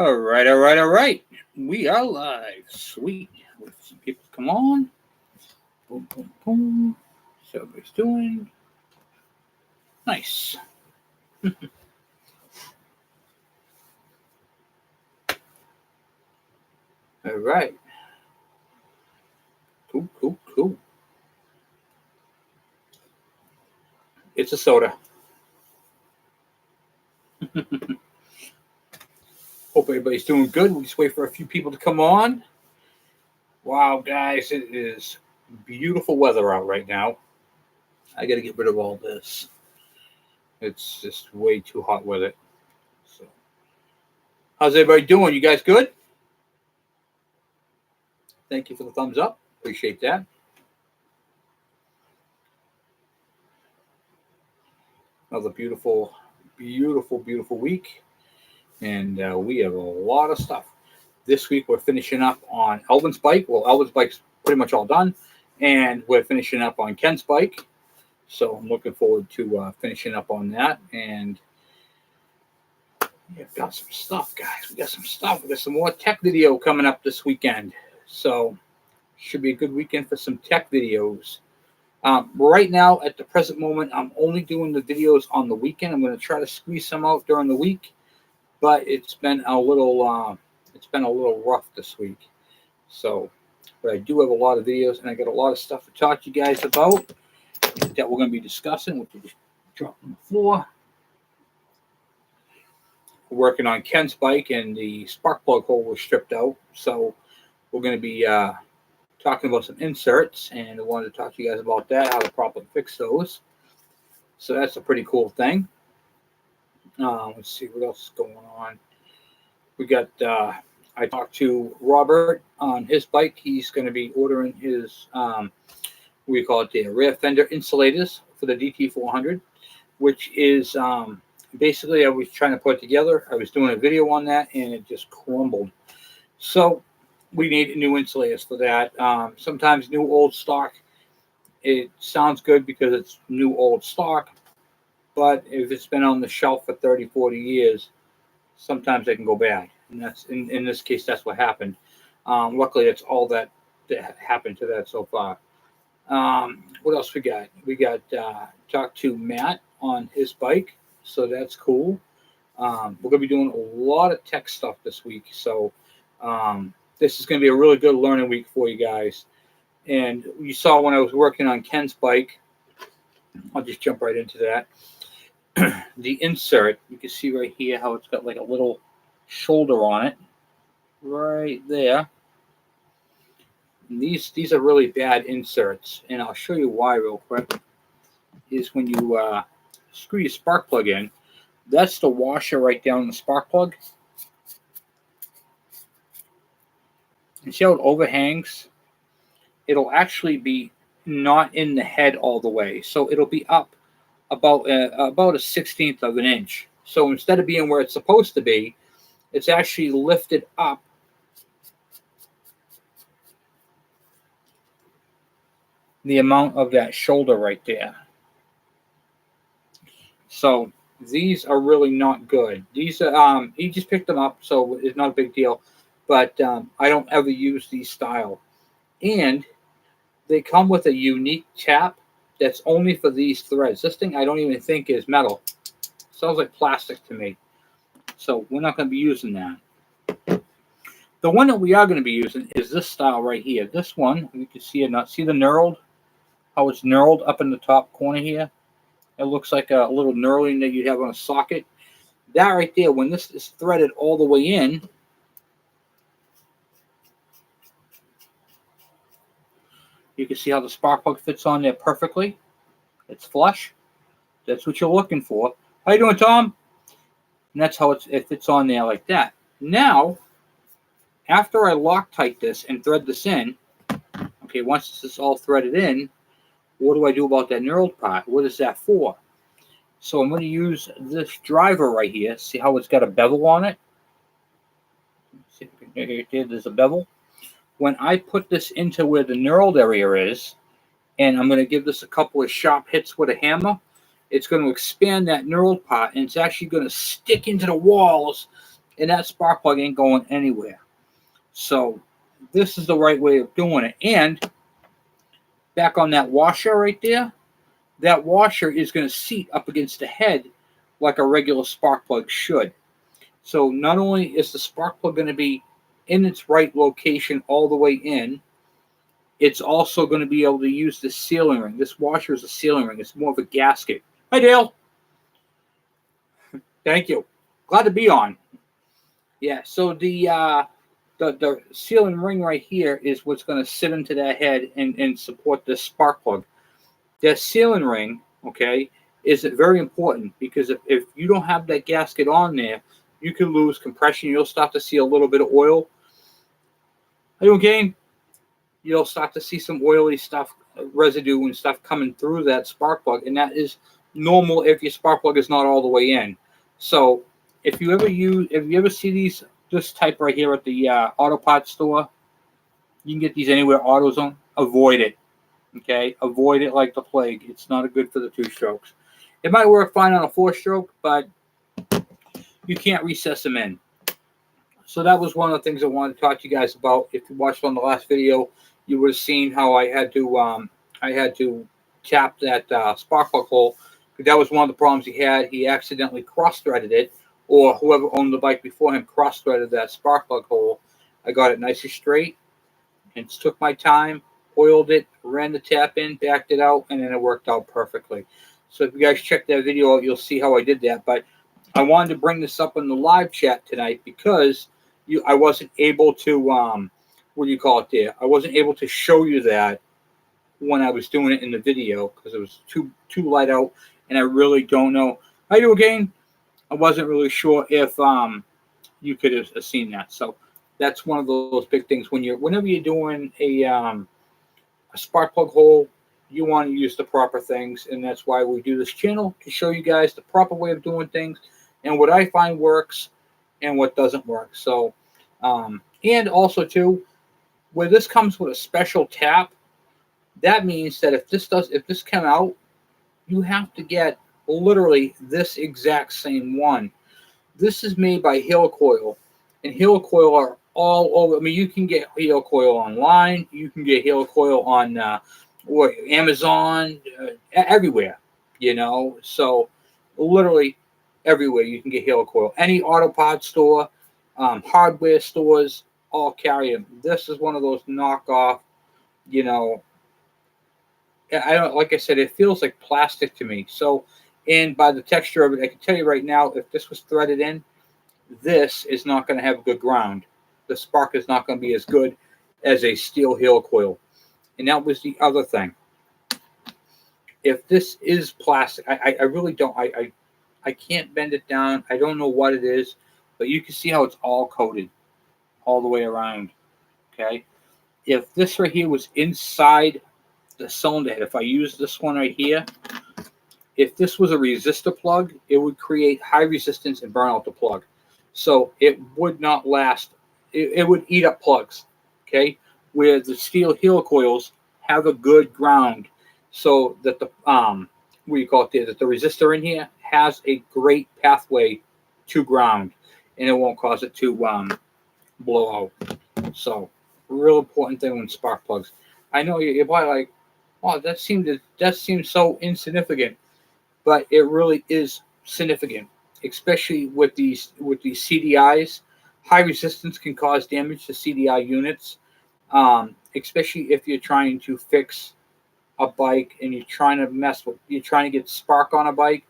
All right, all right, all right. We are live. Sweet. With some people come on. Boom, boom, boom. So everybody's doing. Nice. All right. Cool, cool, cool. It's a soda. Hope everybody's doing good. We'll just wait for a few people to come on. Wow, guys, it is beautiful weather out right now. I got to get rid of all this. It's just way too hot with it. So, how's everybody doing? You guys good? Thank you for the thumbs up. Appreciate that. Another beautiful, beautiful, beautiful week. And we have a lot of stuff. This week we're finishing up on Elvin's bike. Well, Elvin's bike's pretty much all done. And we're finishing up on Ken's bike. So I'm looking forward to finishing up on that. And we've got some stuff, guys. We got some stuff. We got some more tech video coming up this weekend. So should be a good weekend for some tech videos. Right now, at the present moment, I'm only doing the videos on the weekend. I'm going to try to squeeze some out during the week. But it's been a little rough this week. So, but I do have a lot of videos, and I got a lot of stuff to talk to you guys about that we're going to be discussing. Which is just drop on the floor. We're working on Ken's bike, and the spark plug hole was stripped out. So we're going to be talking about some inserts, and I wanted to talk to you guys about that, how to properly fix those. So that's a pretty cool thing. Let's see what else is going on. We got, I talked to Robert on his bike. He's going to be ordering his, we call it the rear fender insulators for the DT400, which is basically I was trying to put it together. I was doing a video on that, and it just crumbled. So we need new insulators for that. Sometimes new old stock, it sounds good because it's new old stock. But if it's been on the shelf for 30, 40 years, sometimes they can go bad. And that's in this case, that's what happened. Luckily, that's all that happened to that so far. What else we got? We got talked to Matt on his bike, so that's cool. We're going to be doing a lot of tech stuff this week. So this is going to be a really good learning week for you guys. And you saw when I was working on Ken's bike, I'll just jump right into that. The insert, you can see right here how it's got like a little shoulder on it right there. And these are really bad inserts, and I'll show you why real quick. Is when you screw your spark plug in, that's the washer right down the spark plug. And see how it overhangs? It'll actually be not in the head all the way, so it'll be up about a 1/16 of an inch. So instead of being where it's supposed to be, it's actually lifted up the amount of that shoulder right there. So these are really not good. These are he just picked them up, so it's not a big deal. But I don't ever use these style, and they come with a unique tap that's only for these threads. This thing I don't even think is metal. Sounds like plastic to me. So we're not going to be using that. The one that we are going to be using is this style right here. This one, you can see it not. See the knurled? How it's knurled up in the top corner here? It looks like a little knurling that you have on a socket. That right there, when this is threaded all the way in, you can see how the spark plug fits on there perfectly. It's flush. That's what you're looking for. How you doing, Tom? And that's how it fits on there like that. Now, after I Loctite this and thread this in, okay, once this is all threaded in, what do I do about that knurled part? What is that for? So I'm going to use this driver right here. See how it's got a bevel on it? See if you can hear, there's a bevel. When I put this into where the knurled area is, and I'm going to give this a couple of sharp hits with a hammer, it's going to expand that knurled part, and it's actually going to stick into the walls and that spark plug ain't going anywhere. So this is the right way of doing it. And back on that washer right there, that washer is going to seat up against the head like a regular spark plug should. So not only is the spark plug going to be in its right location all the way in, it's also going to be able to use the sealing ring. This washer is a sealing ring. It's more of a gasket. Hi, Dale. Thank you. Glad to be on. Yeah, so the sealing ring right here is what's going to sit into that head and support this spark plug. That sealing ring, okay, is very important because if you don't have that gasket on there, you can lose compression. You'll start to see a little bit of oil. Okay, you'll start to see some oily stuff, residue and stuff coming through that spark plug, and that is normal if your spark plug is not all the way in. So if you ever see this type right here at the auto parts store, you can get these anywhere, AutoZone. Avoid it. Okay, avoid it like the plague. It's not good for the 2-strokes. It might work fine on a 4-stroke, but you can't recess them in. So that was one of the things I wanted to talk to you guys about. If you watched on the last video, you would have seen how I had to tap that spark plug hole. That was one of the problems he had. He accidentally cross-threaded it, or whoever owned the bike before him cross-threaded that spark plug hole. I got it nice and straight, and took my time, oiled it, ran the tap in, backed it out, and then it worked out perfectly. So if you guys check that video out, you'll see how I did that. But I wanted to bring this up in the live chat tonight because I wasn't able to, what do you call it there? I wasn't able to show you that when I was doing it in the video because it was too light out, and I really don't know. How you again? I wasn't really sure if you could have seen that. So that's one of those big things whenever you're doing a spark plug hole, you want to use the proper things, and that's why we do this channel, to show you guys the proper way of doing things and what I find works and what doesn't work. So and also too, where this comes with a special tap, that means that if this came out, you have to get literally this exact same one. This is made by Helicoil, and Helicoil are all over. I mean, you can get Helicoil online. You can get Helicoil on Amazon, everywhere. You know, so literally everywhere you can get Helicoil. Any auto parts store, hardware stores, all carry them. This is one of those knockoff. You know, I don't, like I said, it feels like plastic to me. So, and by the texture of it, I can tell you right now, if this was threaded in, this is not going to have good ground. The spark is not going to be as good as a steel Helicoil. And that was the other thing. If this is plastic, I really don't, I can't bend it down. I don't know what it is, but you can see how it's all coated all the way around. Okay. If this right here was inside the cylinder head, if I use this one right here, if this was a resistor plug, it would create high resistance and burn out the plug. So it would not last. It would eat up plugs. Okay. Where the steel helicoils have a good ground, so that the what do you call it there, that the resistor in here has a great pathway to ground, and it won't cause it to blow out. So real important thing with spark plugs. I know you're probably like, oh, that seems so insignificant, but it really is significant, especially with these CDIs. High resistance can cause damage to CDI units, especially if you're trying to fix a bike and you're trying to get spark on a bike,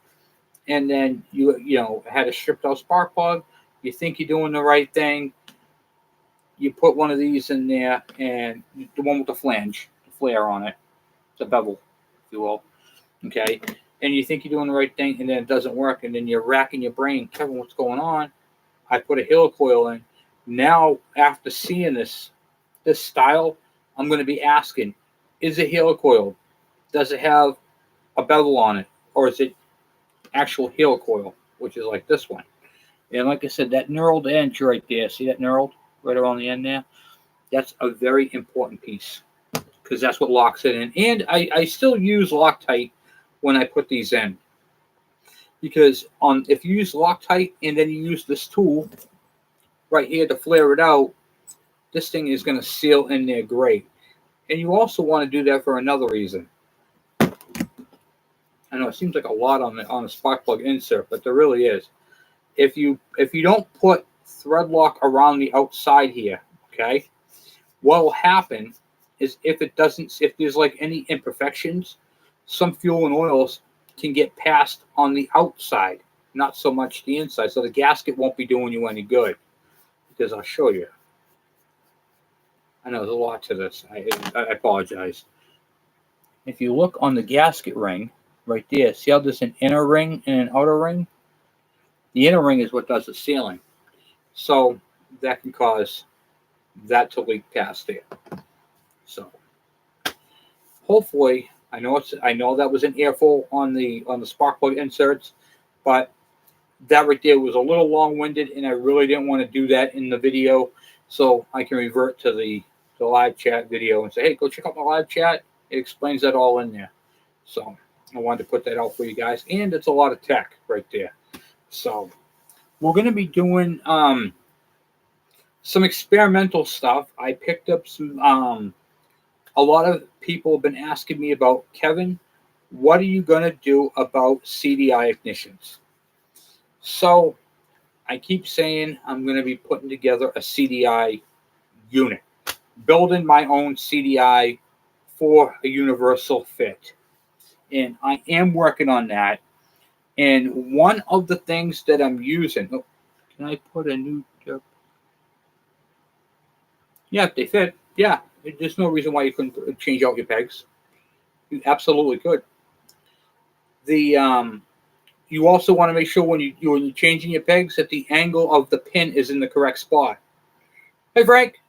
and then you had a stripped out spark plug. You think you're doing the right thing. You put one of these in there, and the one with the flange, the flare on it, the bevel, if you will. Okay, and you think you're doing the right thing, and then it doesn't work, and then you're racking your brain, Kevin, what's going on? I put a helicoil in. Now, after seeing this style, I'm going to be asking, is it helicoil? Does it have a bevel on it? Or is it actual helicoil, which is like this one? And like I said, that knurled edge right there, see that knurled right around the end there? That's a very important piece because that's what locks it in. And I still use Loctite when I put these in, because if you use Loctite and then you use this tool, right here to flare it out, this thing is going to seal in there great. And you also want to do that for another reason. I know it seems like a lot on the spark plug insert, but there really is. If you don't put thread lock around the outside here, okay, what will happen is if there's like any imperfections, some fuel and oils can get passed on the outside, not so much the inside. So the gasket won't be doing you any good. Because I'll show you. I know there's a lot to this. I apologize. If you look on the gasket ring right there, see how there's an inner ring and an outer ring? The inner ring is what does the sealing. So that can cause that to leak past there. So hopefully, I know that was an earful on the spark plug inserts, but that right there was a little long-winded, and I really didn't want to do that in the video, so I can revert to the live chat video and say, hey, go check out my live chat. It explains that all in there. So I wanted to put that out for you guys, and it's a lot of tech right there. So we're going to be doing some experimental stuff. I picked up some. A lot of people have been asking me about, Kevin, what are you going to do about CDI ignitions? So I keep saying I'm going to be putting together a CDI unit, building my own CDI for a universal fit. And I am working on that. And one of the things that I'm using, can I put a new, yeah, if they fit, yeah, there's no reason why you couldn't change out your pegs. You absolutely could. You also want to make sure when you're changing your pegs that the angle of the pin is in the correct spot. Hey, Frank.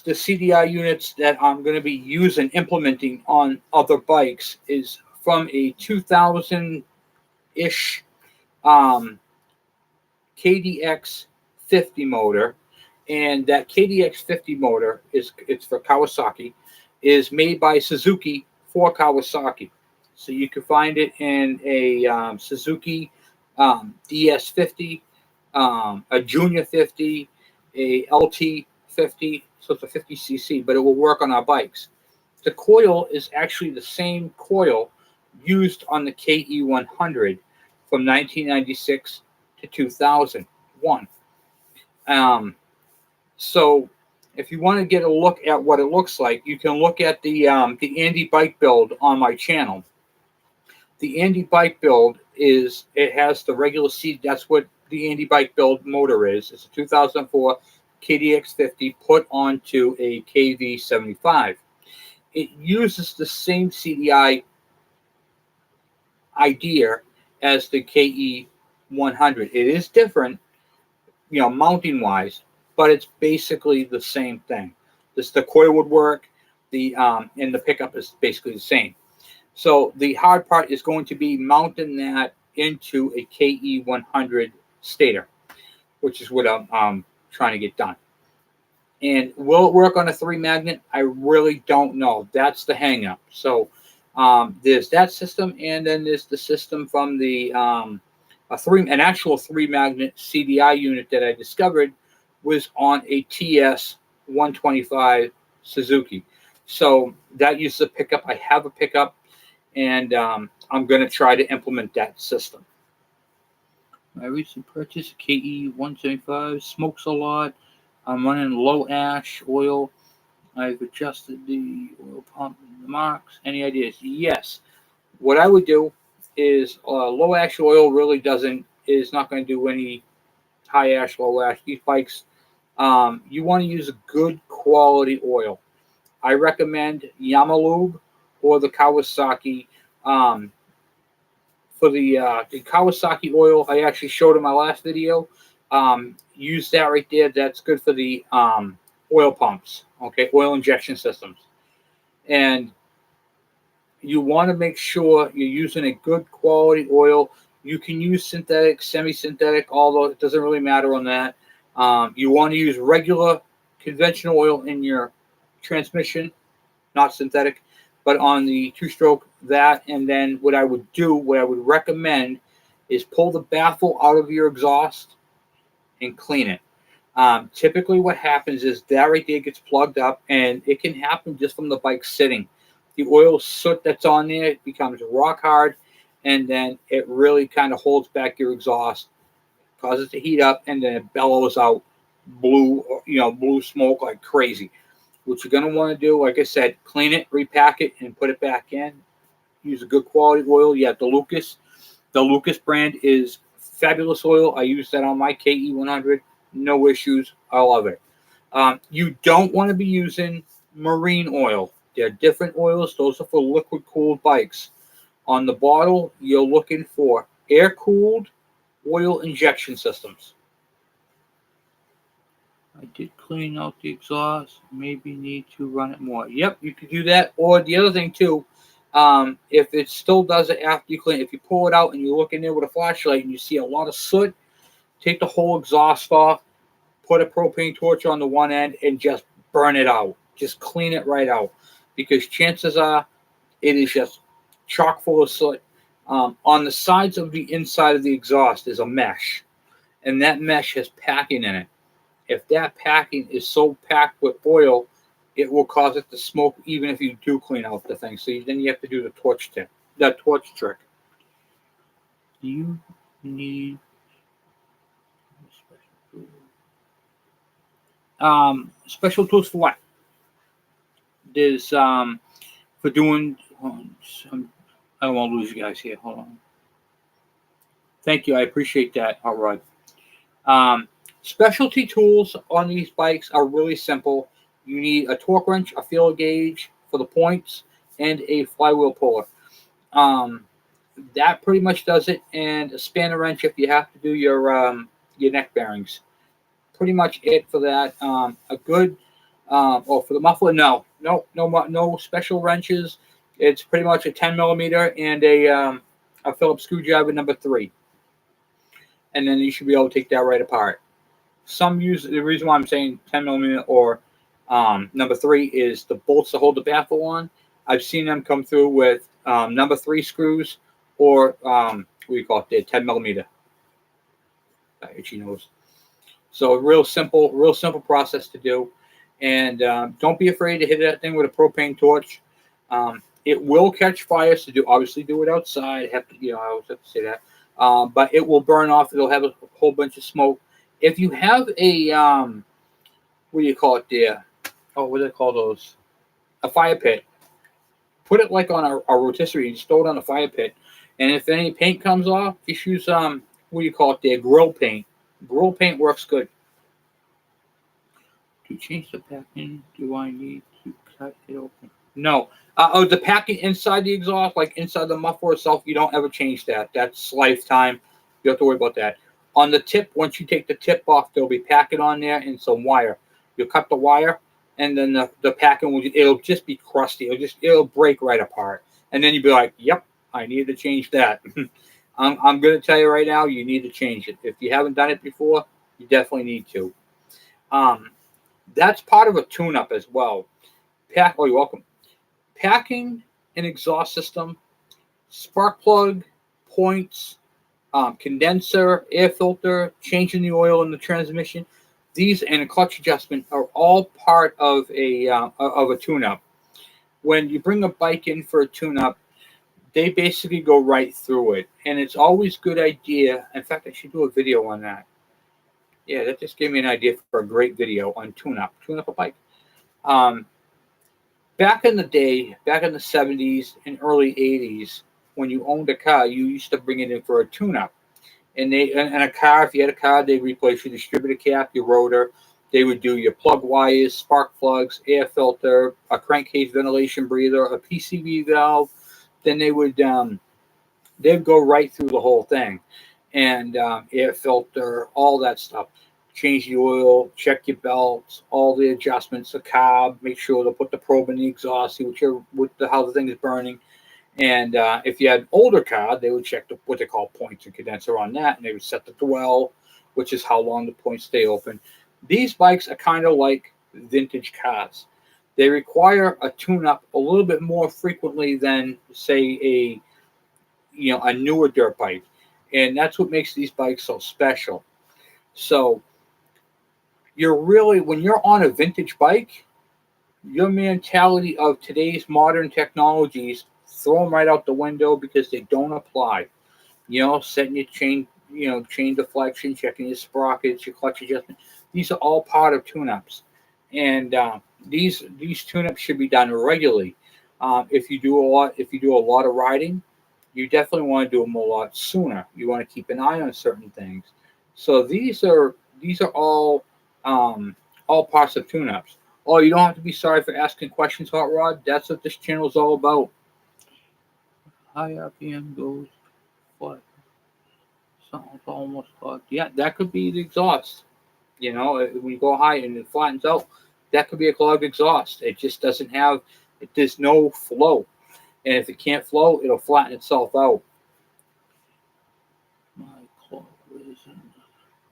The CDI units that I'm going to be implementing on other bikes is from a 2000-ish KDX 50 motor, and that KDX 50 motor it's for Kawasaki, is made by Suzuki for Kawasaki. So you can find it in a Suzuki DS50, a Junior 50, a LT 50, so it's a 50cc, but it will work on our bikes. The coil is actually the same coil used on the KE100 from 1996 to 2001. So if you want to get a look at what it looks like, you can look at the Andy bike build on my channel. The Andy bike build it has the regular seat. That's what the Andy bike build motor is. It's a 2004 KDX 50 put onto a KV75. It uses the same CDI idea as the KE100. It is different, mounting wise, but it's basically the same thing. The coil would work, and the pickup is basically the same. So the hard part is going to be mounting that into a KE100 stator, which is what I'm trying to get done. And will it work on a 3-magnet? I really don't know. That's the hang-up. So there's that system, and then there's the system from the an actual 3-magnet CDI unit that I discovered was on a TS 125 Suzuki. So that uses a pickup. I have a pickup, and I'm going to try to implement that system. I recently purchased a KE 175, smokes a lot. I'm running low ash oil. I've adjusted the oil pump and the marks. Any ideas? Yes. What I would do is low ash oil really is not going to do any high ash, low ash. These bikes, you want to use a good quality oil. I recommend Yamalube or the Kawasaki. For the Kawasaki oil, I actually showed in my last video. Use that right there. That's good for the oil pumps, okay, oil injection systems. And you want to make sure you're using a good quality oil. You can use synthetic, semi-synthetic, although it doesn't really matter on that. You want to use regular conventional oil in your transmission, not synthetic, but on the two-stroke, that. And then what I would recommend is pull the baffle out of your exhaust and clean it. Typically what happens is that right there gets plugged up, and it can happen just from the bike sitting. The oil soot that's on there becomes rock hard, and then it really kind of holds back your exhaust, causes it to heat up, and then it bellows out blue smoke like crazy. What you're going to want to do, like I said, clean it, repack it, and put it back in. Use a good quality oil. You have the Lucas. The Lucas brand is fabulous oil. I use that on my KE100. No issues. I love it. You don't want to be using marine oil. There are different oils. Those are for liquid-cooled bikes. On the bottle, you're looking for air-cooled oil injection systems. I did clean out the exhaust. Maybe need to run it more. Yep, you could do that. Or the other thing, too, if it still does it after you clean it, if you pull it out and you look in there with a flashlight and you see a lot of soot, take the whole exhaust off, put a propane torch on the one end, and just burn it out. Just clean it right out, because chances are it is just chock full of soot. On the sides of the inside of the exhaust is a mesh, and that mesh has packing in it. If that packing is so packed with oil, it will cause it to smoke even if you do clean out the thing. So then you have to do the torch trick. You need special tools for what? There's for doing. I don't want to lose you guys here. Hold on. Thank you. I appreciate that. All right. Specialty tools on these bikes are really simple. You need a torque wrench, a feeler gauge for the points, and a flywheel puller. That pretty much does it, and a spanner wrench if you have to do your neck bearings. Pretty much it for that. A good for the muffler, no special wrenches. It's pretty much a 10 millimeter and a Phillips screwdriver number 3, and then you should be able to take that right apart. Some use the reason why I'm saying 10 millimeter or number 3 is the bolts to hold the baffle on. I've seen them come through with number 3 screws or what do you call it? 10 millimeter. Itchy nose. So real simple process to do, and don't be afraid to hit that thing with a propane torch. It will catch fire, so obviously do it outside. I always have to say that, but it will burn off. It'll have a whole bunch of smoke. If you have a what do you call it there? Oh, what do they call those? A fire pit. Put it like on a rotisserie. Just throw it on a fire pit, and if any paint comes off, just use what do you call it there? Grill paint. Grill paint works good. To change the packing, do I need to cut it open? No. The packing inside the exhaust, like inside the muffler itself, you don't ever change that. That's lifetime. You don't have to worry about that. On the tip, once you take the tip off, there'll be packing on there and some wire. You'll cut the wire, and then the packing it'll just be crusty. It'll break right apart. And then you'll be like, yep, I need to change that. I'm going to tell you right now, you need to change it. If you haven't done it before, you definitely need to. That's part of a tune-up as well. You're welcome. Packing an exhaust system, spark plug, points, condenser, air filter, changing the oil in the transmission, these and a clutch adjustment are all part of a tune-up. When you bring a bike in for a tune-up, they basically go right through it, and it's always a good idea. In fact, I should do a video on that. Yeah, that just gave me an idea for a great video on tune up a bike. Back in the day, back in the 70s and early 80s, when you owned a car, you used to bring it in for a tune-up. And a car, if you had a car, they'd replace your distributor cap, your rotor. They would do your plug wires, spark plugs, air filter, a crankcase ventilation breather, a PCV valve. Then they'd go right through the whole thing, and air filter, all that stuff. Change the oil, check your belts, all the adjustments, the carb, make sure to put the probe in the exhaust, see how the thing is burning. And if you had an older car, they would check what they call points and condenser on that, and they would set the dwell, which is how long the points stay open. These bikes are kind of like vintage cars. They require a tune-up a little bit more frequently than, say, a newer dirt bike. And that's what makes these bikes so special. So you're really, when you're on a vintage bike, your mentality of today's modern technologies, throw them right out the window because they don't apply. Setting your chain, chain deflection, checking your sprockets, your clutch adjustment. These are all part of tune-ups, and these tune-ups should be done regularly. If you do a lot of riding, you definitely want to do them a lot sooner. You want to keep an eye on certain things. So these are all parts of tune-ups. Oh, you don't have to be sorry for asking questions, Hot Rod. That's what this channel is all about. High RPM goes what? Sounds almost clogged. Yeah, that could be the exhaust. When you go high and it flattens out, that could be a clogged exhaust. It just doesn't have. There's no flow, and if it can't flow, it'll flatten itself out. My clog is in.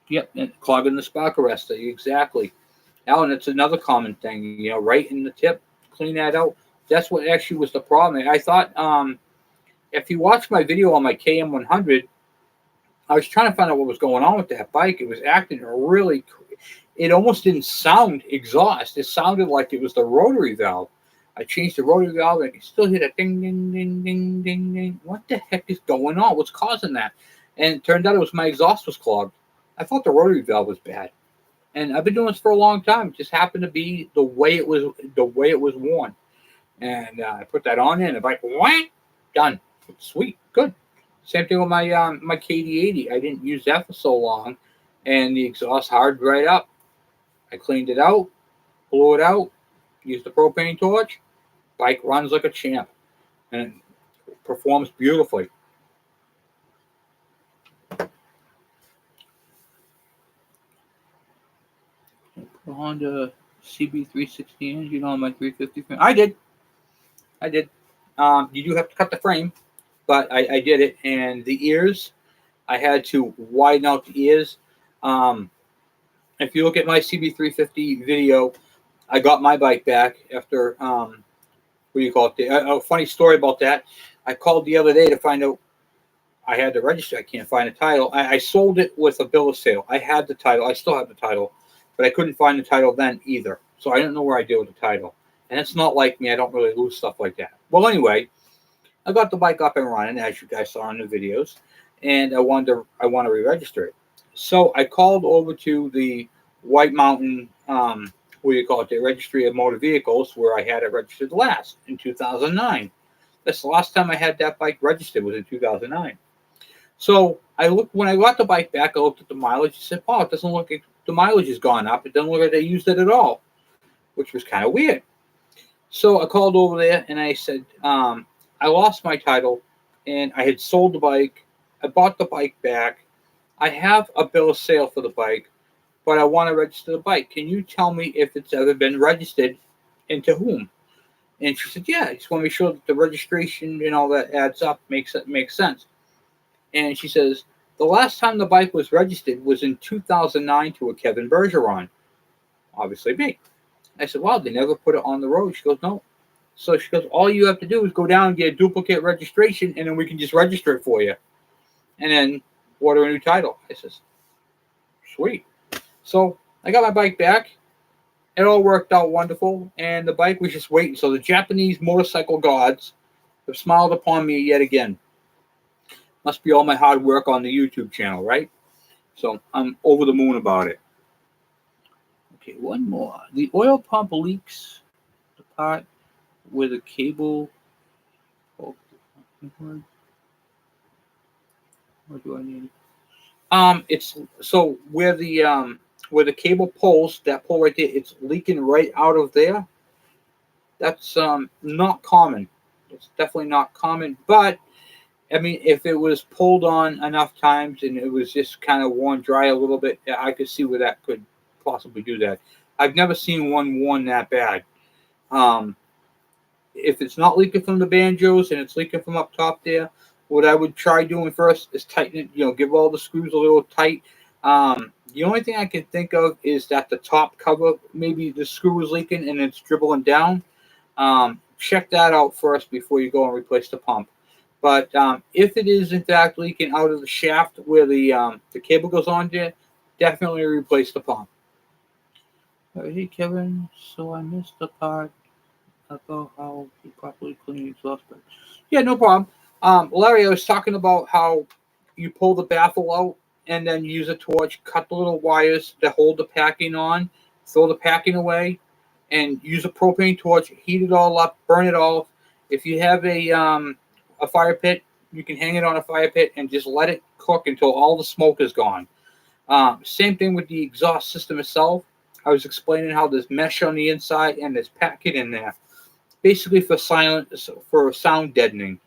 Yep, and clogging the spark arrestor. Exactly. Alan, it's another common thing. Right in the tip, clean that out. That's what actually was the problem. I thought, if you watch my video on my KM100, I was trying to find out what was going on with that bike. It was acting really. It almost didn't sound exhaust. It sounded like it was the rotary valve. I changed the rotary valve, and I could still hear that ding, ding, ding, ding, ding, ding. What the heck is going on? What's causing that? And it turned out it was my exhaust was clogged. I thought the rotary valve was bad, and I've been doing this for a long time. It just happened to be the way it was worn, and I put that on, and the bike went done. Sweet, good. Same thing with my my KD80. I didn't use that for so long, and the exhaust hardened right up. I cleaned it out, blew it out, used the propane torch. Bike runs like a champ, and it performs beautifully. Honda CB360 engine on my 350 frame. I did. You do have to cut the frame, but I did it. And the ears, I had to widen out the ears. If you look at my CB350 video, I got my bike back after, what do you call it? A funny story about that. I called the other day to find out. I had to register. I can't find a title. I sold it with a bill of sale. I had the title. I still have the title, but I couldn't find the title then either. So I don't know where I did with the title. And it's not like me. I don't really lose stuff like that. Well, anyway, I got the bike up and running, as you guys saw in the videos, and I want to re-register it. So I called over to the White Mountain, what do you call it, the Registry of Motor Vehicles, where I had it registered last in 2009. That's the last time I had that bike registered, was in 2009. So when I got the bike back, I looked at the mileage. I said, "Oh, it doesn't look like the mileage has gone up. It doesn't look like they used it at all," which was kind of weird. So I called over there and I said, I lost my title, and I had sold the bike. I bought the bike back. I have a bill of sale for the bike, but I want to register the bike. Can you tell me if it's ever been registered and to whom? And she said, yeah, I just want to make sure that the registration and all that adds up, makes sense. And she says, the last time the bike was registered was in 2009 to a Kevin Bergeron, obviously me. I said, wow, they never put it on the road. She goes, no. So she goes, all you have to do is go down and get a duplicate registration, and then we can just register it for you. And then order a new title. I says, sweet. So I got my bike back. It all worked out wonderful, and the bike was just waiting. So the Japanese motorcycle gods have smiled upon me yet again. Must be all my hard work on the YouTube channel, right? So I'm over the moon about it. Okay, one more. The oil pump leaks the part where the cable. Oh, what do I need? It's so where the cable pulls, that pull right there, it's leaking right out of there. That's not common. It's definitely not common, but I mean, if it was pulled on enough times and it was just kind of worn dry a little bit, I could see where that could possibly do that. I've never seen one worn that bad. If it's not leaking from the banjos and it's leaking from up top there, what I would try doing first is tighten it, give all the screws a little tight. The only thing I can think of is that the top cover, maybe the screw is leaking and it's dribbling down. Check that out first before you go and replace the pump. But if it is in fact leaking out of the shaft where the cable goes on there, definitely replace the pump. Hey Kevin, so I missed the part about how you properly clean exhaust pipe. Yeah, no problem. Larry, I was talking about how you pull the baffle out and then use a torch, cut the little wires that hold the packing on, throw the packing away, and use a propane torch, heat it all up, burn it all. If you have a fire pit, you can hang it on a fire pit and just let it cook until all the smoke is gone. Same thing with the exhaust system itself. I was explaining how there's mesh on the inside and there's packet in there, basically for sound deadening.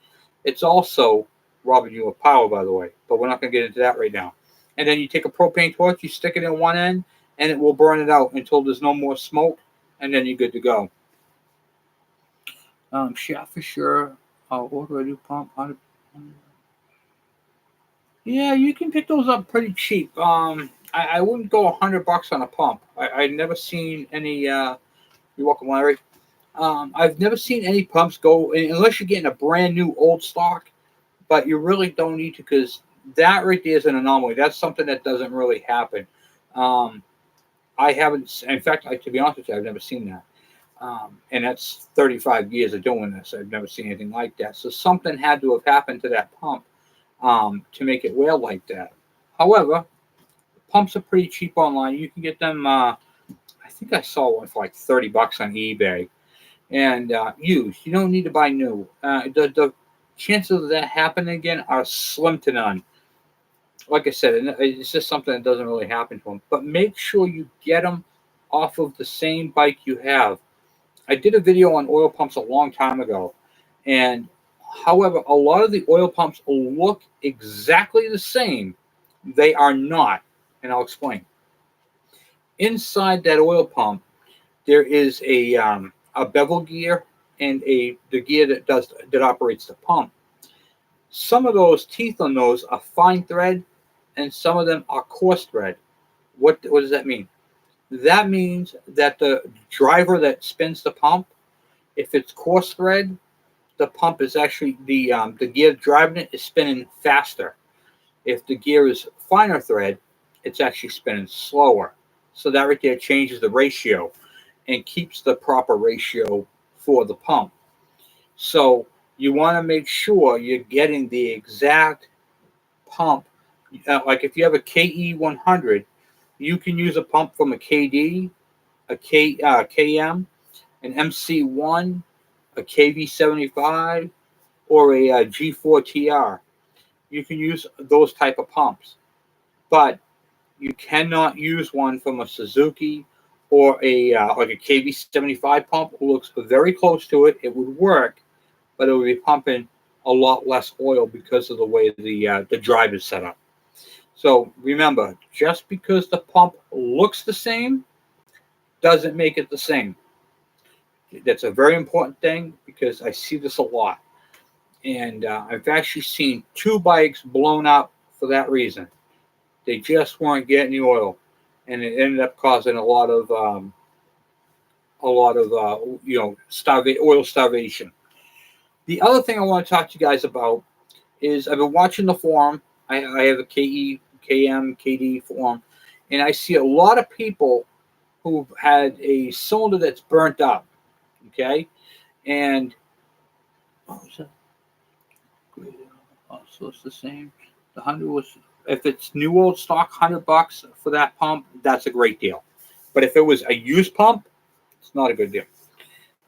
It's also robbing you of power, by the way, but we're not going to get into that right now. And then you take a propane torch, you stick it in one end, and it will burn it out until there's no more smoke, and then you're good to go. Shaft for sure. I'll order a new pump. Yeah, you can pick those up pretty cheap. I wouldn't go $100 on a pump. I've never seen any. You're welcome, Larry. I've never seen any pumps go unless you're getting a brand new old stock, but you really don't need to, because that right there is an anomaly. That's something that doesn't really happen. I haven't. In fact, to be honest with you, I've never seen that. And that's 35 years of doing this. I've never seen anything like that. So something had to have happened to that pump to make it wear like that. However, pumps are pretty cheap online. You can get them. I think I saw one for like $30 on eBay, and used. You don't need to buy new. The chances of that happening again are slim to none. Like I said, it's just something that doesn't really happen to them. But make sure you get them off of the same bike you have. I did a video on oil pumps a long time ago, and however, a lot of the oil pumps look exactly the same. They are not, and I'll explain. Inside that oil pump, there is a bevel gear and the gear that operates the pump. Some of those teeth on those are fine thread, and some of them are coarse thread. What does that mean? That means that the driver that spins the pump, if it's coarse thread, the pump is actually the gear driving it is spinning faster. If the gear is finer thread, it's actually spinning slower. So that right there changes the ratio and keeps the proper ratio for the pump. So you want to make sure you're getting the exact pump. Like if you have a KE100, you can use a pump from a KD, a KM, an MC1, a KV75, or a G4TR. You can use those type of pumps, but you cannot use one from a Suzuki or a like a KV75 pump. It looks very close to it. It would work, but it would be pumping a lot less oil because of the way the drive is set up. So remember, just because the pump looks the same doesn't make it the same. That's a very important thing because I see this a lot. And I've actually seen 2 bikes blown up for that reason. They just weren't getting the oil, and it ended up causing a lot of oil starvation. The other thing I want to talk to you guys about is I've been watching the forum. I have a KE, KM, KD forum, and I see a lot of people who've had a cylinder that's burnt up. Okay, and what was that? So it's the same. The 100 was, if it's new old stock, $100 for that pump, that's a great deal. But if it was a used pump, it's not a good deal.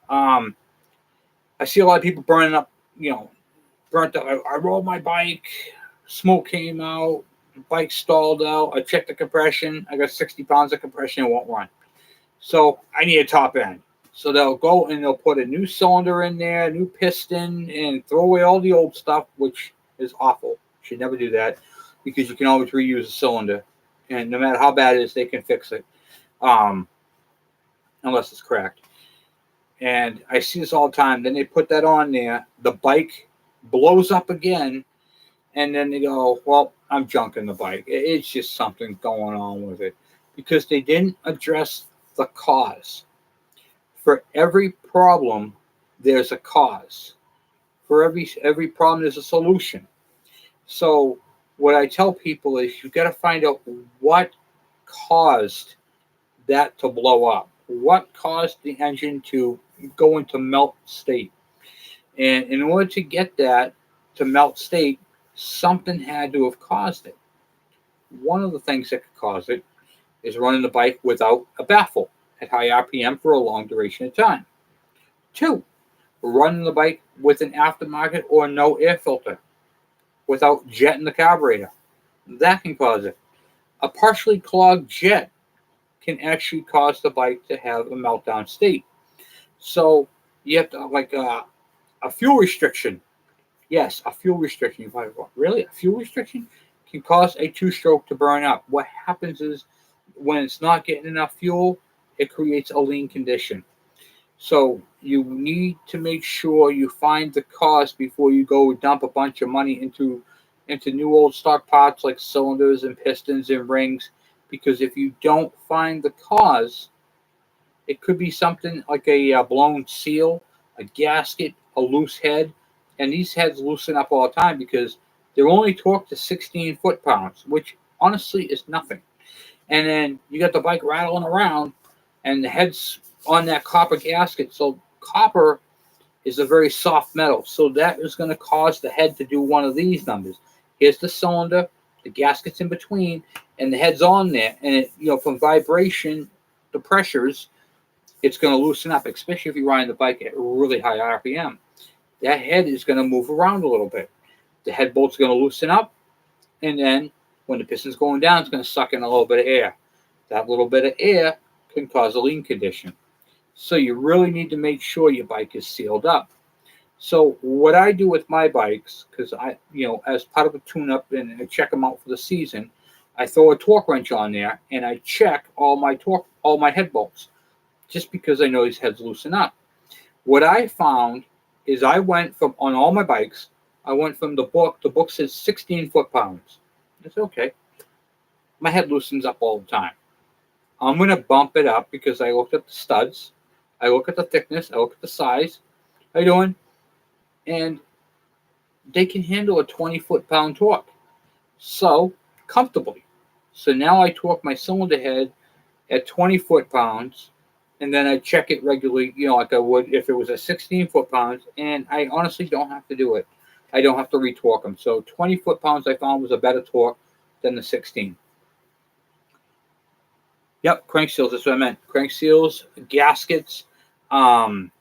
I see a lot of people burning up, burnt up. I rode my bike, smoke came out, the bike stalled out. I checked the compression. I got 60 pounds of compression, it won't run. So I need a top end. So they'll go and they'll put a new cylinder in there, new piston, and throw away all the old stuff, which is awful. You should never do that because you can always reuse a cylinder. And no matter how bad it is, they can fix it unless it's cracked. And I see this all the time. Then they put that on there. The bike blows up again. And then they go, well, I'm junking the bike. It's just something going on with it because they didn't address the cause. For every problem, there's a cause. For every problem, there's a solution. So what I tell people is you've got to find out what caused that to blow up. What caused the engine to go into melt state? And in order to get that to melt state, something had to have caused it. One of the things that could cause it is running the bike without a baffle at high RPM for a long duration of time. 2, running the bike with an aftermarket or no air filter without jet in the carburetor. That can cause it. A partially clogged jet can actually cause the bike to have a meltdown state. So you have to, like a fuel restriction. Yes, a fuel restriction. You probably go, really? A fuel restriction can cause a two-stroke to burn up. What happens is when it's not getting enough fuel, it creates a lean condition. So you need to make sure you find the cause before you go dump a bunch of money into new old stock parts like cylinders and pistons and rings, because if you don't find the cause, it could be something like a blown seal, a gasket, a loose head, and these heads loosen up all the time because they're only torqued to 16 foot-pounds, which honestly is nothing. And then you got the bike rattling around, and the head's on that copper gasket. So copper is a very soft metal, so that is going to cause the head to do one of these numbers. Here's the cylinder, the gasket's in between, and the head's on there, and it, from vibration, the pressures, it's going to loosen up, especially if you're riding the bike at really high RPM. That head is going to move around a little bit. The head bolt's going to loosen up, and then when the piston's going down, it's going to suck in a little bit of air. That little bit of air can cause a lean condition. So you really need to make sure your bike is sealed up. So what I do with my bikes, because as part of a tune-up and I check them out for the season, I throw a torque wrench on there and I check all my head bolts, just because I know these heads loosen up. What I found is I went from, on all my bikes, I went from the book says 16 foot-pounds. It's okay. My head loosens up all the time. I'm going to bump it up because I looked at the studs, I look at the thickness, I look at the size. How you doing? And they can handle a 20 foot-pound torque. So, comfortably. So now I torque my cylinder head at 20 foot-pounds, and then I check it regularly, like I would if it was a 16 foot-pounds, and I honestly don't have to do it. I don't have to retorque them. So 20 foot-pounds I found was a better torque than the 16. Yep, crank seals, that's what I meant. Crank seals, gaskets. On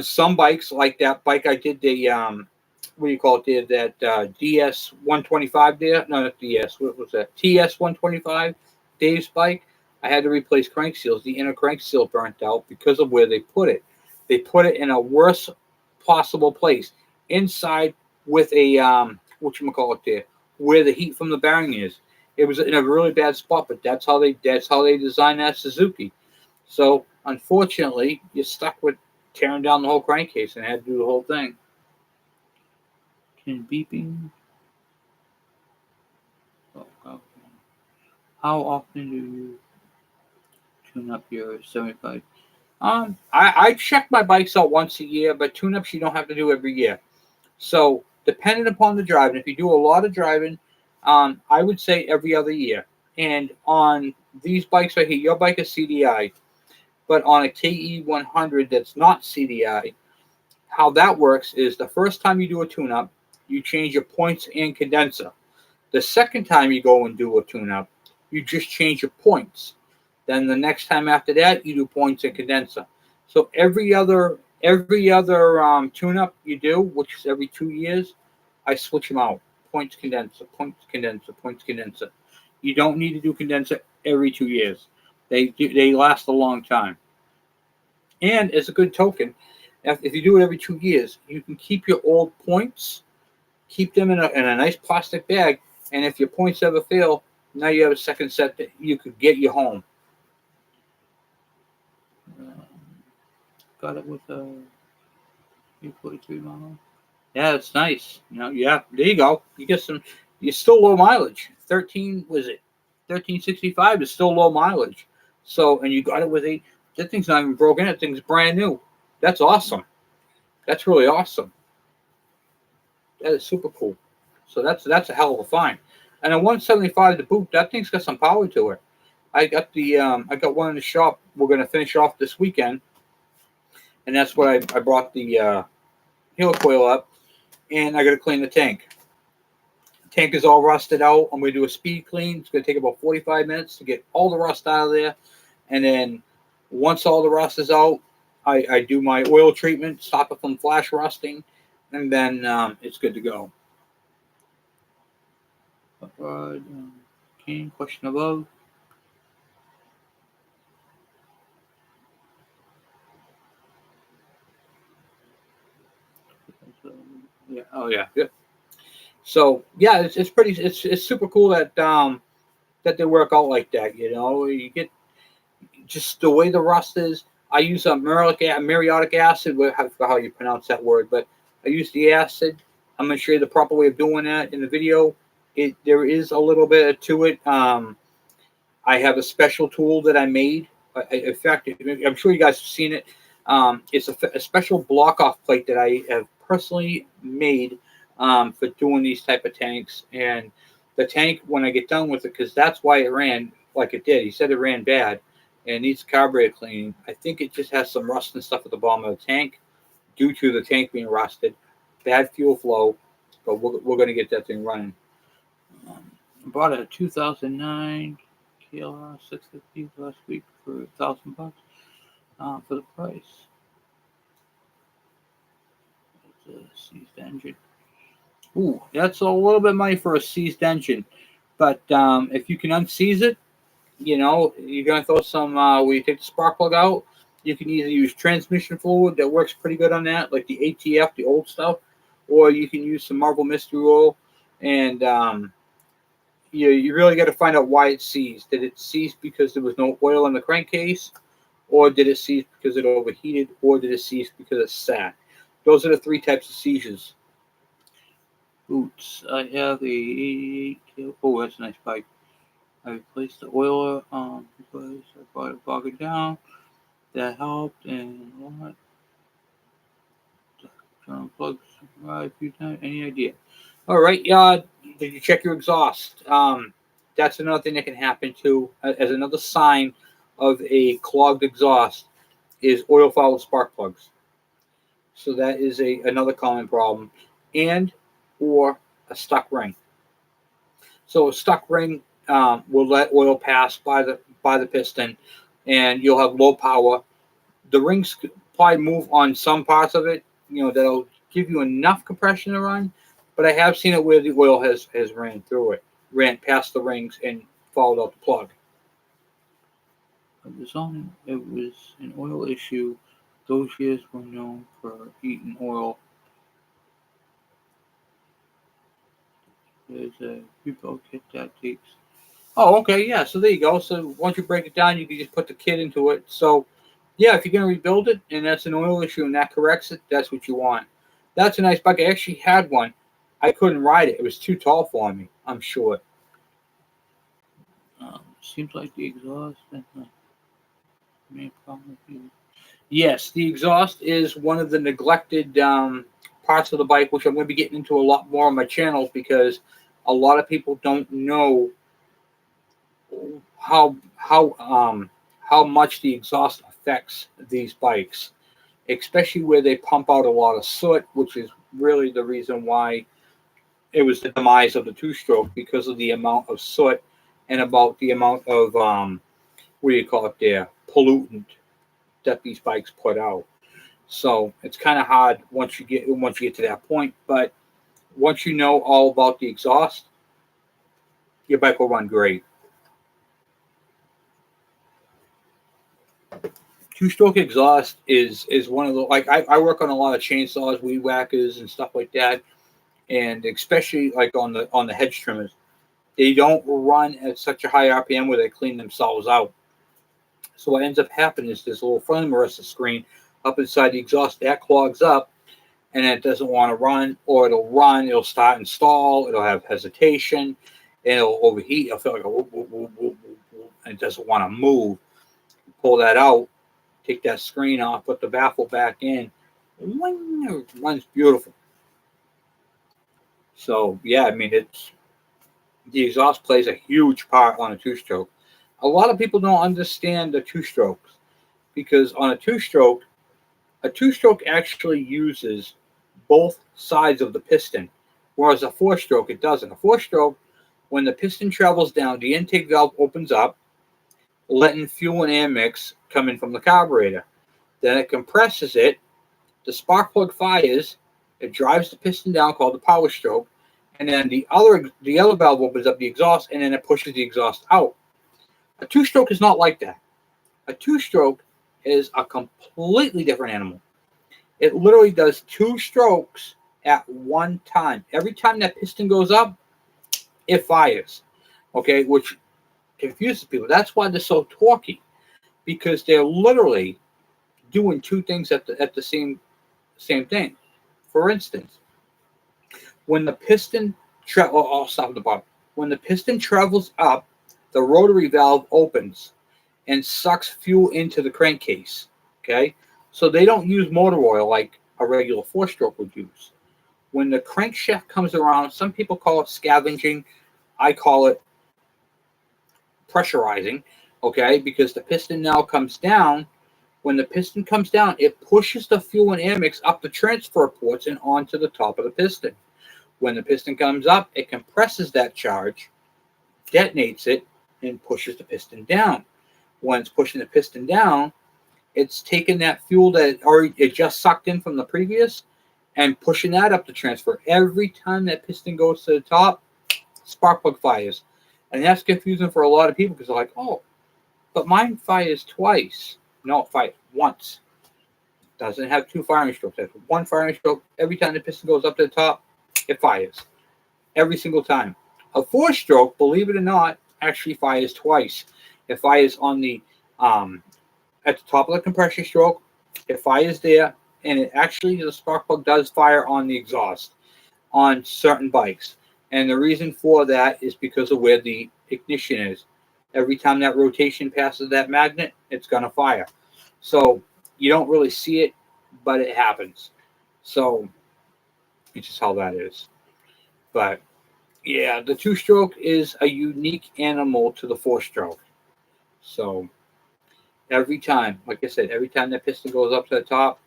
some bikes, like that bike I did the, what do you call it there, that DS 125 there? No, not DS, what was that? TS 125, Dave's bike. I had to replace crank seals. The inner crank seal burnt out because of where they put it. They put it in a worst possible place, inside with a, whatchamacallit there, where the heat from the bearing is. It was in a really bad spot, but that's how they designed that Suzuki. So unfortunately, you're stuck with tearing down the whole crankcase and had to do the whole thing. Beeping. Oh, okay. How often do you tune up your 75? I check my bikes out once a year, but tune-ups you don't have to do every year. So depending upon the driving, if you do a lot of driving, I would say every other year. And on these bikes right here, your bike is CDI, but on a KE 100 that's not CDI, how that works is the first time you do a tune-up, you change your points and condenser. The second time you go and do a tune-up, you just change your points. Then the next time after that, you do points and condenser. So every other tune-up you do, which is every 2 years, I switch them out. Points, condenser, points, condenser, points, condenser. You don't need to do condenser every 2 years. They last a long time. And as a good token, if you do it every 2 years, you can keep your old points, keep them in a nice plastic bag, and if your points ever fail, now you have a second set that you could get you home. Got it with a 343 model. Yeah, it's nice. Yeah, there you go. You get some. You're still low mileage. 1365 is still low mileage. So, and you got it with that thing's not even broken. That thing's brand new. That's awesome. That's really awesome. That is super cool. So that's a hell of a find. And a 175 to boot, that thing's got some power to it. I got one in the shop. We're gonna finish off this weekend, and that's what I brought the helicoil up, and I got to clean the tank. The tank is all rusted out. I'm gonna do a speed clean. It's gonna take about 45 minutes to get all the rust out of there, and then once all the rust is out, I do my oil treatment, stop it from flash rusting, and then it's good to go. Okay, question above. Yeah. Oh yeah. Good. So yeah, it's pretty. It's super cool that that they work out like that. You know, you get just the way the rust is. I use a muriatic acid. I forgot how you pronounce that word, but I use the acid. I'm gonna show you the proper way of doing that in the video. There is a little bit to it. I have a special tool that I made. In fact, I'm sure you guys have seen it. It's a special block off plate that I have personally made for doing these type of tanks. And the tank, when I get done with it, because that's why it ran like it did. He said it ran bad and needs carburetor cleaning. I think it just has some rust and stuff at the bottom of the tank due to the tank being rusted, bad fuel flow. But we're going to get that thing running. I bought a 2009 KLR 650 last week for $1,000 for the price. It's a seized engine. Ooh, that's a little bit of money for a seized engine. But if you can unseize it, you know, you're going to throw some, where you take the spark plug out, you can either use transmission fluid that works pretty good on that, like the ATF, the old stuff, or you can use some Marvel Mystery Oil. And you really got to find out why it seized. Did it seize because there was no oil in the crankcase? Or did it seize because it overheated? Or did it seize because it sat? Those are the three types of seizures. Boots. I have a 88. Oh, that's a nice bike. I replaced the oiler because I brought it bogged down. That helped, and what? Turn plugs a few times. Any idea? All right. Did you check your exhaust? That's another thing that can happen too, as another sign of a clogged exhaust, is oil fouled spark plugs. So that is another common problem, and or a stuck ring. So a stuck ring will let oil pass by the piston, and you'll have low power. The rings probably move on some parts of it, you know, that'll give you enough compression to run. But I have seen it where the oil has ran through it, ran past the rings and followed out the plug. It was an oil issue. Those years were known for eating oil. There's a rebuild kit that takes. Oh, okay, yeah. So there you go. So once you break it down, you can just put the kit into it. So yeah, if you're gonna rebuild it and that's an oil issue and that corrects it, that's what you want. That's a nice bike. I actually had one. I couldn't ride it. It was too tall for me. I'm short. Seems like the exhaust is the main problem. Yes, the exhaust is one of the neglected parts of the bike, which I'm going to be getting into a lot more on my channel because a lot of people don't know how much the exhaust affects these bikes, especially where they pump out a lot of soot, which is really the reason why it was the demise of the two-stroke, because of the amount of soot and about the amount of what do you call it there, pollutant that these bikes put out. So it's kind of hard once you get to that point. But once you know all about the exhaust, your bike will run great. Two-stroke exhaust is one of the, like, I work on a lot of chainsaws, weed whackers, and stuff like that, and especially like on the hedge trimmers, they don't run at such a high RPM where they clean themselves out. So what ends up happening is this little flame arrestor screen up inside the exhaust that clogs up, and it doesn't want to run, or it'll start and stall, it'll have hesitation, and it'll overheat. It'll feel like a whoop, whoop, whoop, whoop, whoop, and it doesn't want to move. Pull that out, take that screen off, put the baffle back in, it runs beautiful. So yeah, I mean, it's the exhaust plays a huge part on a two-stroke. A lot of people don't understand the two strokes because on a two-stroke actually uses both sides of the piston, whereas a four-stroke it doesn't. A four-stroke, when the piston travels down, the intake valve opens up, letting fuel and air mix come in from the carburetor. Then it compresses it. The spark plug fires. It drives the piston down, called the power stroke, and then the other valve opens up the exhaust, and then it pushes the exhaust out. A two-stroke is not like that. A two-stroke is a completely different animal. It literally does two strokes at one time. Every time that piston goes up, it fires. Okay, which confuses people. That's why they're so torquey, because they're literally doing two things at the same thing. For instance, when the piston I'll stop at the bottom. When the piston travels up, the rotary valve opens and sucks fuel into the crankcase. Okay, so they don't use motor oil like a regular four-stroke would use. When the crankshaft comes around, some people call it scavenging. I call it pressurizing. Okay, because the piston now comes down. When the piston comes down, it pushes the fuel and air mix up the transfer ports and onto the top of the piston. When the piston comes up, it compresses that charge, detonates it, and pushes the piston down. When it's pushing the piston down, it's taking that fuel that it just sucked in from the previous and pushing that up the transfer. Every time that piston goes to the top, spark plug fires. And that's confusing for a lot of people because they're like, oh, but mine fires twice. No, it fires once. Doesn't have two firing strokes. That's one firing stroke. Every time the piston goes up to the top, it fires. Every single time. A four-stroke, believe it or not, actually fires twice. It fires on the at the top of the compression stroke. It fires there, and it actually, the spark plug does fire on the exhaust on certain bikes. And the reason for that is because of where the ignition is. Every time that rotation passes that magnet, it's going to fire. So you don't really see it, but it happens. So it's just how that is. But yeah, the two-stroke is a unique animal to the four-stroke. So every time, like I said, every time that piston goes up to the top,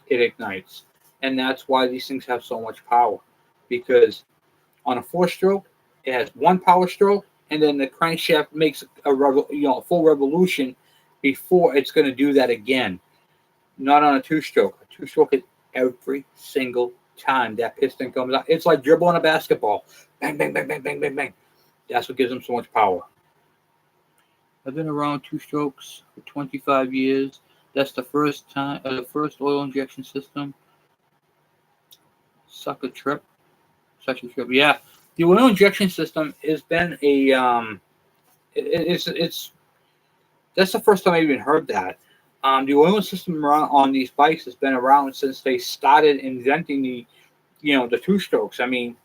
it ignites. And that's why these things have so much power. Because on a four-stroke, it has one power stroke, and then the crankshaft makes a full revolution before it's going to do that again. Not on a two-stroke. A two-stroke is every single time that piston comes out. It's like dribbling a basketball. Bang, bang, bang, bang, bang, bang, bang. That's what gives them so much power. I've been around two strokes for 25 years. That's the first oil injection system. Such a trip. Yeah, the oil injection system has been it's that's the first time I even heard that. The oil system on these bikes has been around since they started inventing the two strokes. I mean,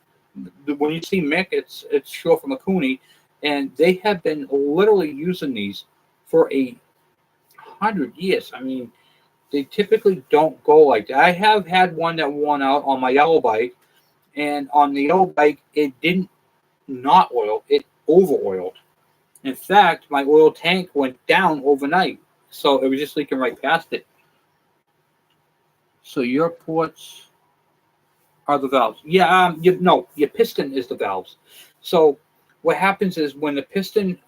when you see Mick, it's short from Makuni, and they have been literally using these for 100 years. I mean, they typically don't go like that. I have had one that won out on my yellow bike, and on the yellow bike, it didn't not oil, it over oiled. In fact, my oil tank went down overnight, so it was just leaking right past it. So your ports are the valves. Yeah, your piston is the valves. So what happens is when the piston's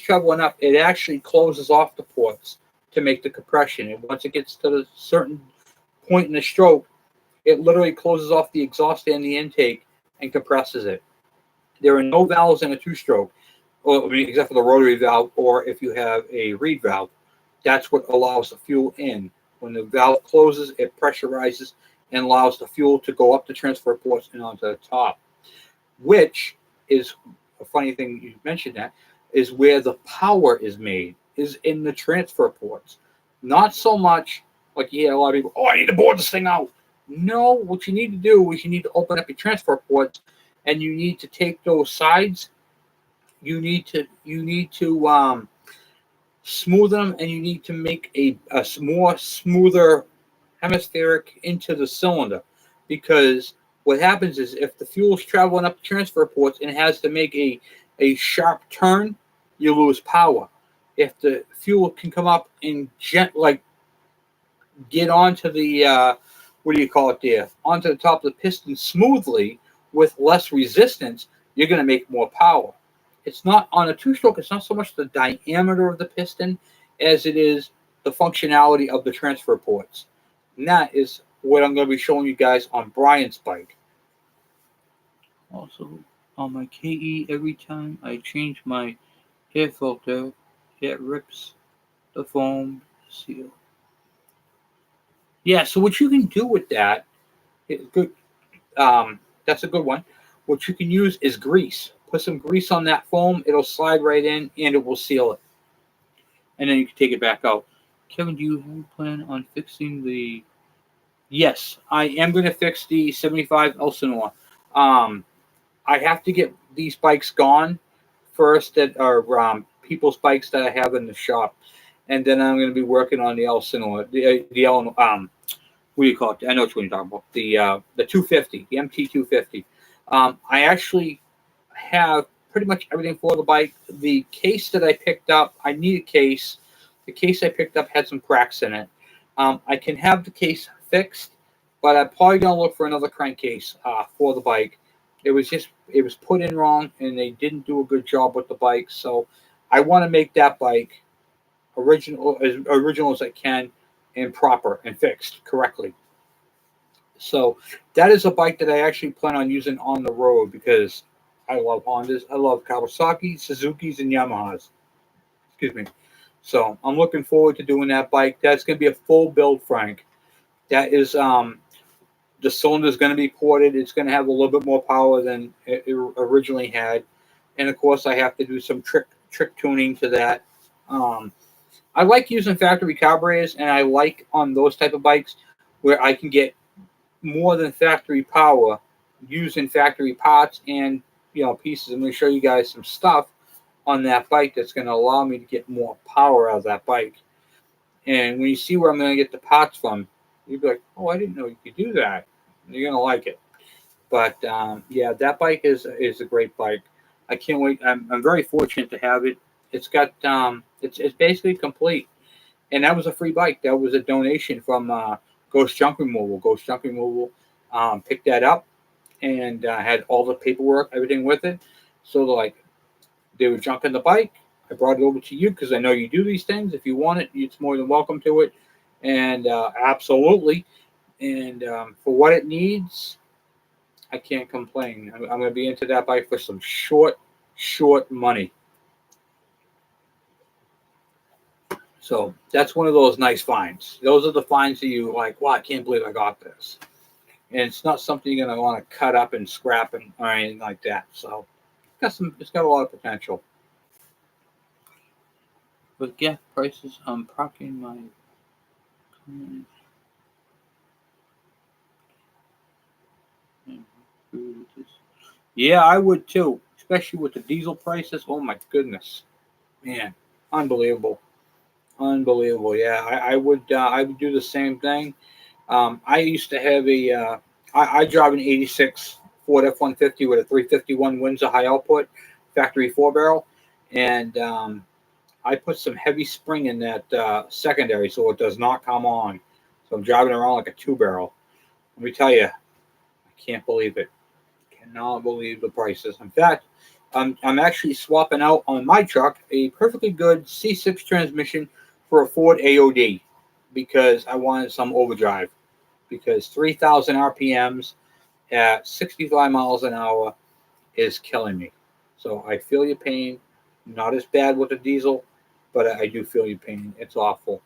traveling up, it actually closes off the ports to make the compression. And once it gets to a certain point in the stroke, it literally closes off the exhaust and the intake and compresses it. There are no valves in a two-stroke, except for the rotary valve, or if you have a reed valve. That's what allows the fuel in. When the valve closes, it pressurizes and allows the fuel to go up the transfer ports and onto the top, which is a funny thing you mentioned, that is where the power is made, is in the transfer ports. Not so much like you hear a lot of people, oh, I need to board this thing out. No, what you need to do is you need to open up your transfer ports, and you need to take those sides. You need to smooth them, and you need to make a more smoother hemispheric into the cylinder, because what happens is if the fuel's traveling up the transfer ports and it has to make a sharp turn, you lose power. If the fuel can come up and get onto the what do you call it there, onto the top of the piston smoothly with less resistance, you're going to make more power. It's not on a two-stroke. It's not so much the diameter of the piston as it is the functionality of the transfer ports. And that is what I'm going to be showing you guys on Brian's bike. Also, on my KE, every time I change my air filter, it rips the foam seal. Yeah, so what you can do with that, good. That's a good one. What you can use is grease. Put some grease on that foam. It'll slide right in, and it will seal it. And then you can take it back out. Kevin, do you have a plan on fixing the... Yes, I am going to fix the 75 Elsinore. I have to get these bikes gone first that are people's bikes that I have in the shop. And then I'm going to be working on the Elsinore. What do you call it? I know what you're talking about. The 250, the MT 250. I actually have pretty much everything for the bike. The case that I picked up, I need a case. The case I picked up had some cracks in it. I can have the case fixed, but I'm probably going to look for another crankcase for the bike. It was put in wrong, and they didn't do a good job with the bike. So I want to make that bike original as I can, and proper and fixed correctly. So that is a bike that I actually plan on using on the road because I love Hondas. I love Kawasaki, Suzuki's, and Yamahas. Excuse me. So I'm looking forward to doing that bike. That's going to be a full build, Frank. That is the cylinder is going to be ported. It's going to have a little bit more power than it originally had, and of course I have to do some trick tuning to that. I like using factory carburetors, and I like on those type of bikes where I can get more than factory power using factory parts and pieces. I'm going to show you guys some stuff on that bike that's going to allow me to get more power out of that bike. And when you see where I'm going to get the parts from, you'll be like, oh, I didn't know you could do that. And you're going to like it. But yeah, that bike is a great bike. I can't wait. I'm very fortunate to have it. It's got it's basically complete, and that was a free bike. That was a donation from Ghost Junk Removal. Ghost Junk Removal picked that up and had all the paperwork, everything with it. So they were junking the bike. I brought it over to you because I know you do these things. If you want it, it's more than welcome to it, and absolutely. And for what it needs, I can't complain. I'm going to be into that bike for some short money. So that's one of those nice finds. Those are the finds that you like, wow, I can't believe I got this. And it's not something you're going to want to cut up and scrap or anything like that. So it's got a lot of potential. With gas prices, I'm parking my... Yeah, I would too, especially with the diesel prices. Oh my goodness, man, unbelievable. Unbelievable. Yeah, I would do the same thing. I used to have I drive an 86 Ford F-150 with a 351 Windsor high output factory 4-barrel, and I put some heavy spring in that secondary so it does not come on. So I'm driving around like a 2-barrel. Let me tell you, I can't believe it. Cannot believe the prices. In fact, I'm actually swapping out on my truck a perfectly good C6 transmission for a Ford AOD because I wanted some overdrive, because 3,000 RPMs at 65 miles an hour is killing me. So I feel your pain. Not as bad with the diesel, but I do feel your pain. It's awful.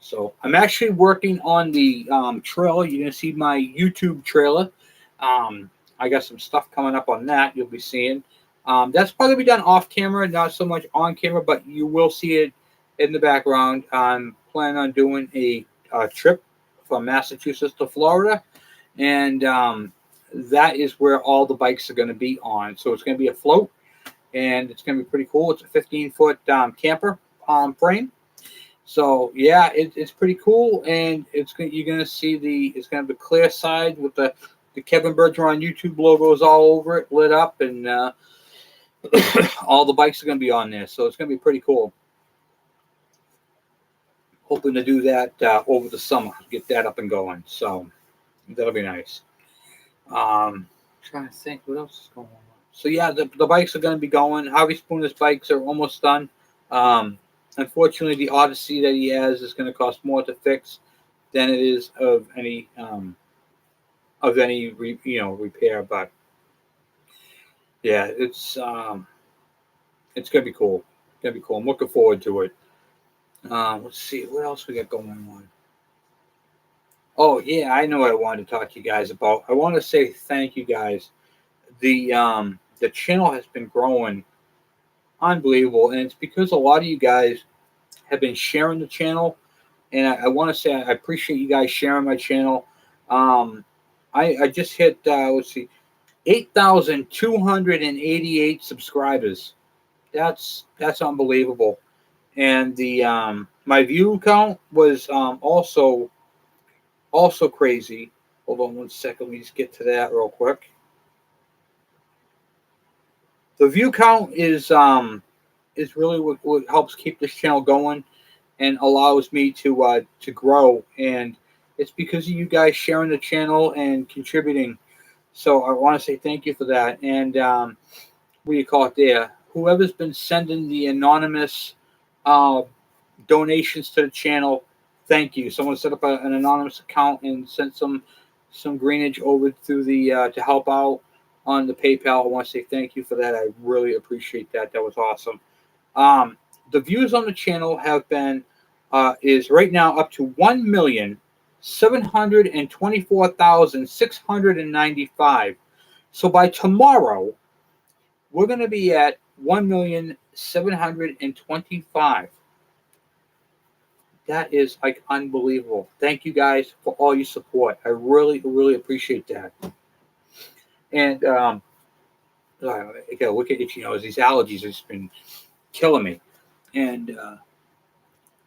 So I'm actually working on the trailer. You're going to see my YouTube trailer. I got some stuff coming up on that you'll be seeing. That's probably be done off camera, not so much on camera, but you will see it in the background. I'm planning on doing a trip from Massachusetts to Florida, and that is where all the bikes are going to be on. So it's going to be a float, and it's going to be pretty cool. It's a 15-foot camper frame. So yeah, it's pretty cool, and you're going to see it's going to have the clear side with the the Kevin Bergeron YouTube logos all over it, lit up, and all the bikes are going to be on there. So it's going to be pretty cool. Hoping to do that over the summer, get that up and going. So that'll be nice. Trying to think what else is going on. So yeah, the bikes are going to be going. Harvey Spooner's bikes are almost done. Unfortunately, the Odyssey that he has is going to cost more to fix than it is of any repair. But yeah, it's going to be cool. It's going to be cool. I'm looking forward to it. Let's see what else we got going on. Oh yeah, I know what I wanted to talk to you guys about. I want to say thank you guys. The channel has been growing unbelievable, and it's because a lot of you guys have been sharing the channel, and I want to say I appreciate you guys sharing my channel. I just hit 8,288 subscribers. That's unbelievable, and the my view count was also crazy. Hold on one second. Let me just get to that real quick. The view count is really what helps keep this channel going and allows me to grow. And it's because of you guys sharing the channel and contributing. So I want to say thank you for that. And what do you call it there? Whoever's been sending the anonymous donations to the channel, thank you. Someone set up an anonymous account and sent some greenage over through the to help out on the PayPal. I want to say thank you for that. I really appreciate that. That was awesome. The views on the channel have been is right now up to 1,724,695. So by tomorrow, we're going to be at 1,725,000. That is like unbelievable. Thank you guys for all your support. I really, really appreciate that. And I gotta look at it, these allergies have just been killing me. And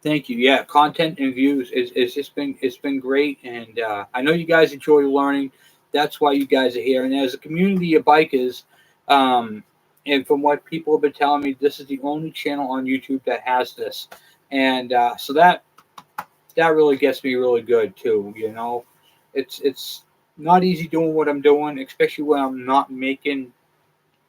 thank you. Yeah, content and views it's been great. And I know you guys enjoy learning. That's why you guys are here. And as a community of bikers, and from what people have been telling me, this is the only channel on YouTube that has this. And so that really gets me really good too. It's not easy doing what I'm doing, especially when I'm not making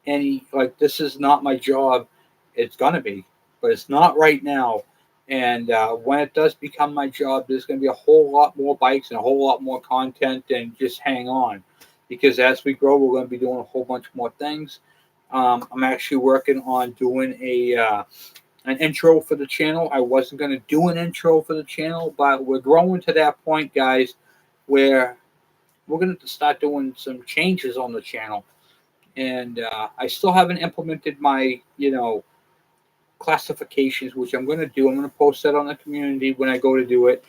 any, like, this is not my job. It's gonna be, but it's not right now. And when it does become my job, there's gonna be a whole lot more bikes and a whole lot more content. And just hang on, because as we grow, we're gonna be doing a whole bunch more things. I'm actually working on doing an intro for the channel. I wasn't going to do an intro for the channel, but we're growing to that point, guys, where we're going to start doing some changes on the channel. And I still haven't implemented my, classifications, which I'm going to do. I'm going to post that on the community when I go to do it,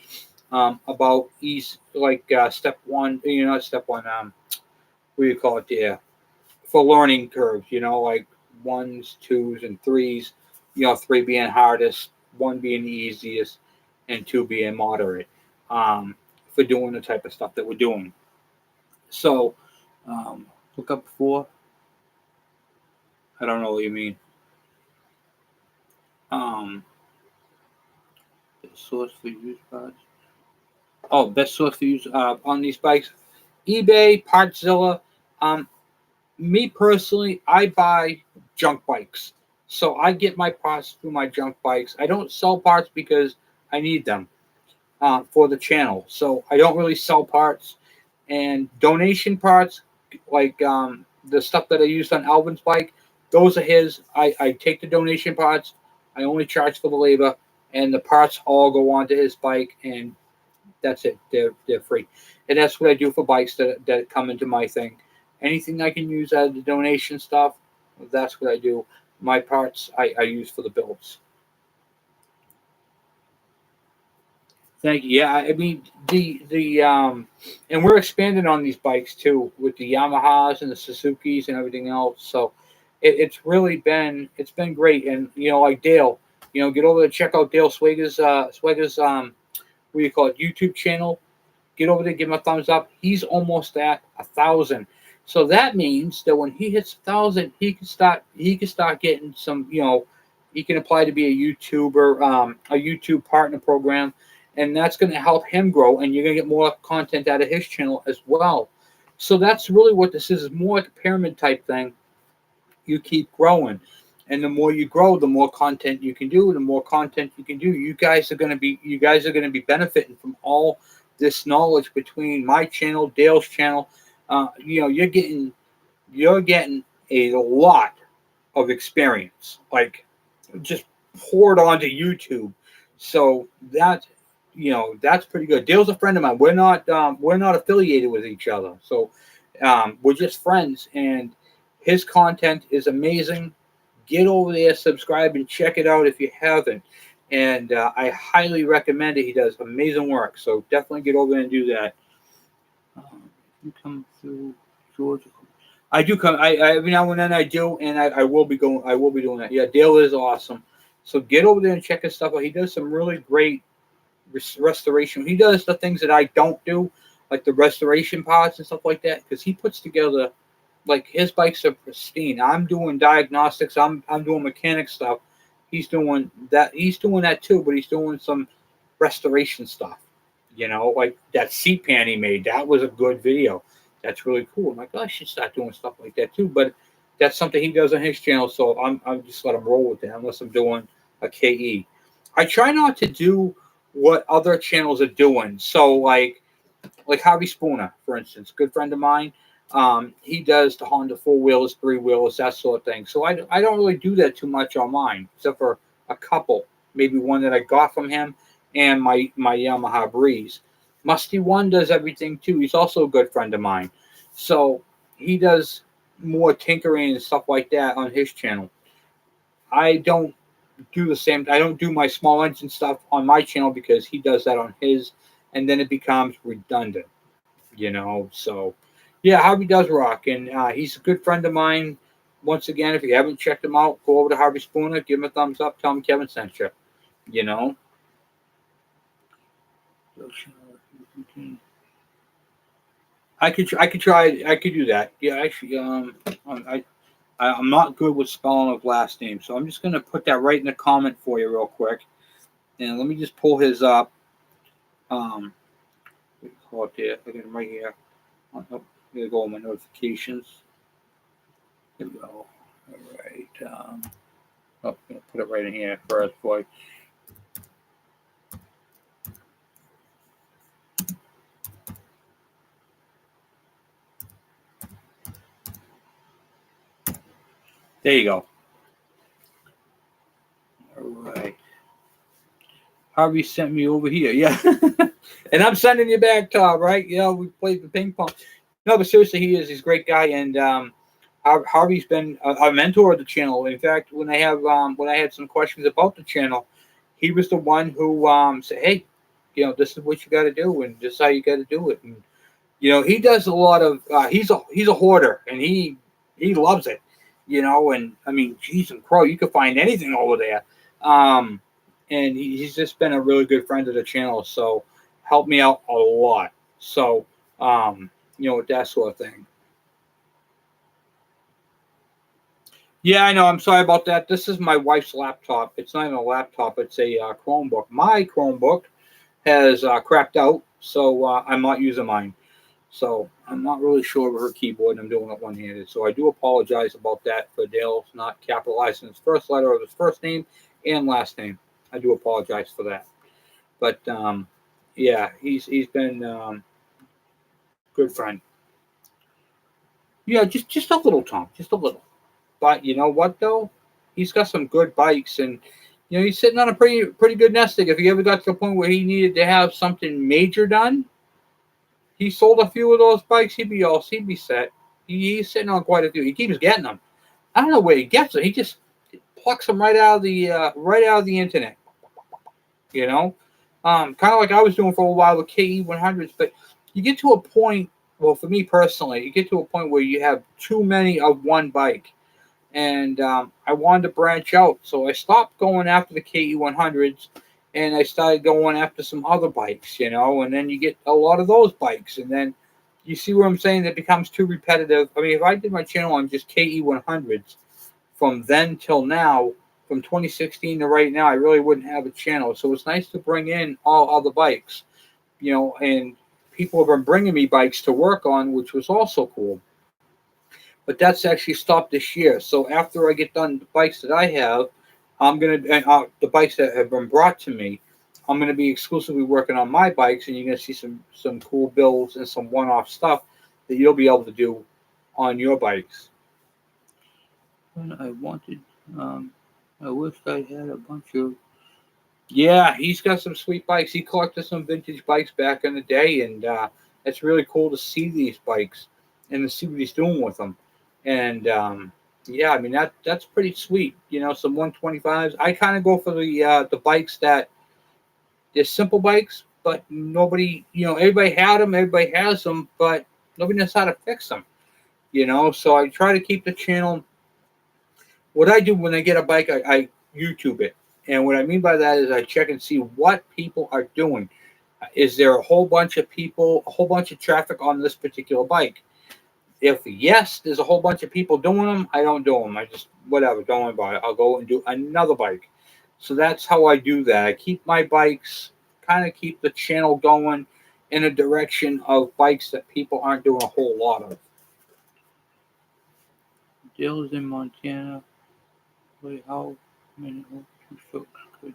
about step one, not step one, what do you call it there? For learning curves, like 1s, 2s, and 3s. 3 being hardest, 1 being the easiest, and 2 being moderate, for doing the type of stuff that we're doing. So, look up 4. I don't know what you mean. Best source for used parts. Oh, best source for use on these bikes. eBay, Partzilla. Me personally, I buy junk bikes. So I get my parts through my junk bikes. I don't sell parts because I need them for the channel. So I don't really sell parts. And donation parts, like the stuff that I used on Alvin's bike, those are his. I take the donation parts. I only charge for the labor. And the parts all go onto his bike. And that's it. They're free. And that's what I do for bikes that come into my thing. Anything I can use out of the donation stuff, that's what I do. My parts I use for the builds. Thank you. Yeah, I mean the and we're expanding on these bikes too with the Yamahas and the Suzukis and everything else. So it's really been great. And like Dale, get over to check out Dale Swager's what do you call it, YouTube channel. Get over there, give him a thumbs up. He's almost at 1,000. So that means that when he hits 1,000, he can start getting some, he can apply to be a YouTuber, a YouTube partner program, and that's going to help him grow, and you're going to get more content out of his channel as well. So that's really what this is more like a pyramid type thing. You keep growing, and the more you grow, the more content you can do. The more content you can do, you guys are going to be benefiting from all this knowledge between my channel, Dale's channel. You're getting a lot of experience, like just poured onto YouTube. So that's pretty good. Dale's a friend of mine. We're not affiliated with each other, so we're just friends, and his content is amazing. Get over there, subscribe, and check it out if you haven't. And I highly recommend it. He does amazing work, so definitely get over there and do that. You come through Georgia. I do come. I every now and then I do, and I will be going. I will be doing that. Yeah, Dale is awesome. So get over there and check his stuff out. He does some really great restoration. He does the things that I don't do, like the restoration parts and stuff like that, because he puts together, like, his bikes are pristine. I'm doing diagnostics. I'm doing mechanic stuff. He's doing that. He's doing that too, but he's doing some restoration stuff. Like that seat pan he made. That was a good video. That's really cool. I'm like, oh, I should start doing stuff like that too. But that's something he does on his channel, so I'm just let him roll with that unless I'm doing a KE. I try not to do what other channels are doing. So like Harvey Spooner, for instance, good friend of mine. He does the Honda 4-wheelers, 3-wheelers, that sort of thing. So I don't really do that too much on mine, except for a couple, maybe one that I got from him, and my Yamaha Breeze. Musty One does everything too. He's also a good friend of mine. So he does more tinkering and stuff like that on his channel. I don't do the same. I don't do my small engine stuff on my channel because he does that on his, and then it becomes redundant, So yeah, Harvey does rock, and he's a good friend of mine. Once again, if you haven't checked him out, go over to Harvey Spooner, give him a thumbs up, tell him Kevin sent you. I could do that. Yeah, actually, I'm not good with spelling of last name, so I'm just gonna put that right in the comment for you real quick. And let me just pull his up. Call it there. I got him right here. I'm gonna go on my notifications. Here we go. All right. I'm gonna put it right in here first, boy. There you go. All right. Harvey sent me over here. Yeah. And I'm sending you back, Todd, right? We played the ping pong. No, but seriously, he's a great guy. And Harvey's been a mentor of the channel. In fact, when I had some questions about the channel, he was the one who said, hey, this is what you got to do, and this is how you got to do it. And, he does a lot of, he's a hoarder, and he loves it. And I mean, geez and crow, you could find anything over there. And he's just been a really good friend of the channel, so helped me out a lot. So, that sort of thing. Yeah, I know. I'm sorry about that. This is my wife's laptop. It's not even a laptop. It's a Chromebook. My Chromebook has crapped out, so I'm not using mine. So I'm not really sure of her keyboard, and I'm doing it one-handed. So I do apologize about that for Dale not capitalizing his first letter of his first name and last name. I do apologize for that. But yeah, he's been good friend. Yeah, just a little, Tom, just a little. But you know what though? He's got some good bikes, and he's sitting on a pretty good nest egg. If he ever got to the point where he needed to have something major done, he sold a few of those bikes, he'd be set. He's sitting on quite a few. He keeps getting them. I don't know where he gets it. He just plucks them right out of the internet. Kind of like I was doing for a while with KE 100s. But you get to a point. Well, for me personally, you get to a point where you have too many of one bike, and I wanted to branch out, so I stopped going after the KE 100s, and I started going after some other bikes, and then you get a lot of those bikes, and then you see where I'm saying that becomes too repetitive. I mean, if I did my channel on just KE 100s from then till now, from 2016 to right now, I really wouldn't have a channel. So it's nice to bring in all other bikes, and people have been bringing me bikes to work on, which was also cool. But that's actually stopped this year. So after I get done the bikes that I have, I'm gonna the bikes that have been brought to me. I'm gonna be exclusively working on my bikes, and you're gonna see some cool builds and some one-off stuff that you'll be able to do on your bikes. And I wanted, I wish I had a bunch of. Yeah, he's got some sweet bikes. He collected some vintage bikes back in the day, and it's really cool to see these bikes and to see what he's doing with them. And yeah, I mean that's pretty sweet. Some 125s. I kind of go for the bikes that they're simple bikes, but nobody, everybody had them, everybody has them, but nobody knows how to fix them. So I try to keep the channel. What I do when I get a bike, I YouTube it. And what I mean by that is I check and see what people are doing. Is there a whole bunch of people, a whole bunch of traffic on this particular bike? If yes, there's a whole bunch of people doing them, I don't do them. I just, whatever, don't worry about it. I'll go and do another bike. So that's how I do that. I keep my bikes, kind of keep the channel going in a direction of bikes that people aren't doing a whole lot of. Dale's in Montana. Wait, how many folks could?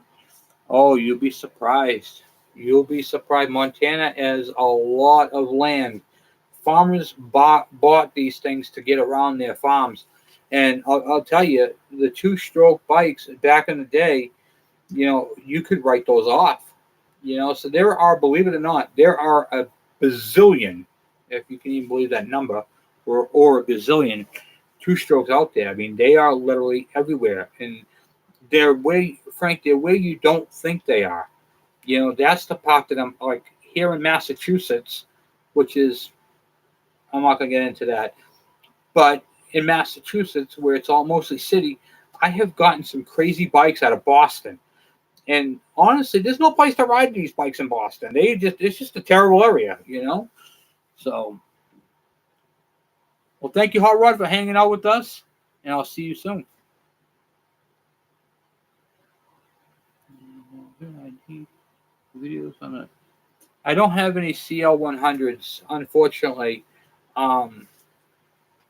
Oh, you'll be surprised. You'll be surprised. Montana has a lot of land. Farmers bought these things to get around their farms. And I'll tell you, the two-stroke bikes back in the day, you could write those off. So there are, believe it or not, there are a bazillion, if you can even believe that number, or a gazillion two-strokes out there. I mean, they are literally everywhere. And they're Frank, they're where you don't think they are. That's the part that I'm like here in Massachusetts, which is, I'm not going to get into that. But in Massachusetts, where it's all mostly city, I have gotten some crazy bikes out of Boston. And honestly, there's no place to ride these bikes in Boston. It's just a terrible area, So, well, thank you, Hot Rod, for hanging out with us, and I'll see you soon. Videos on it. I don't have any CL100s, unfortunately.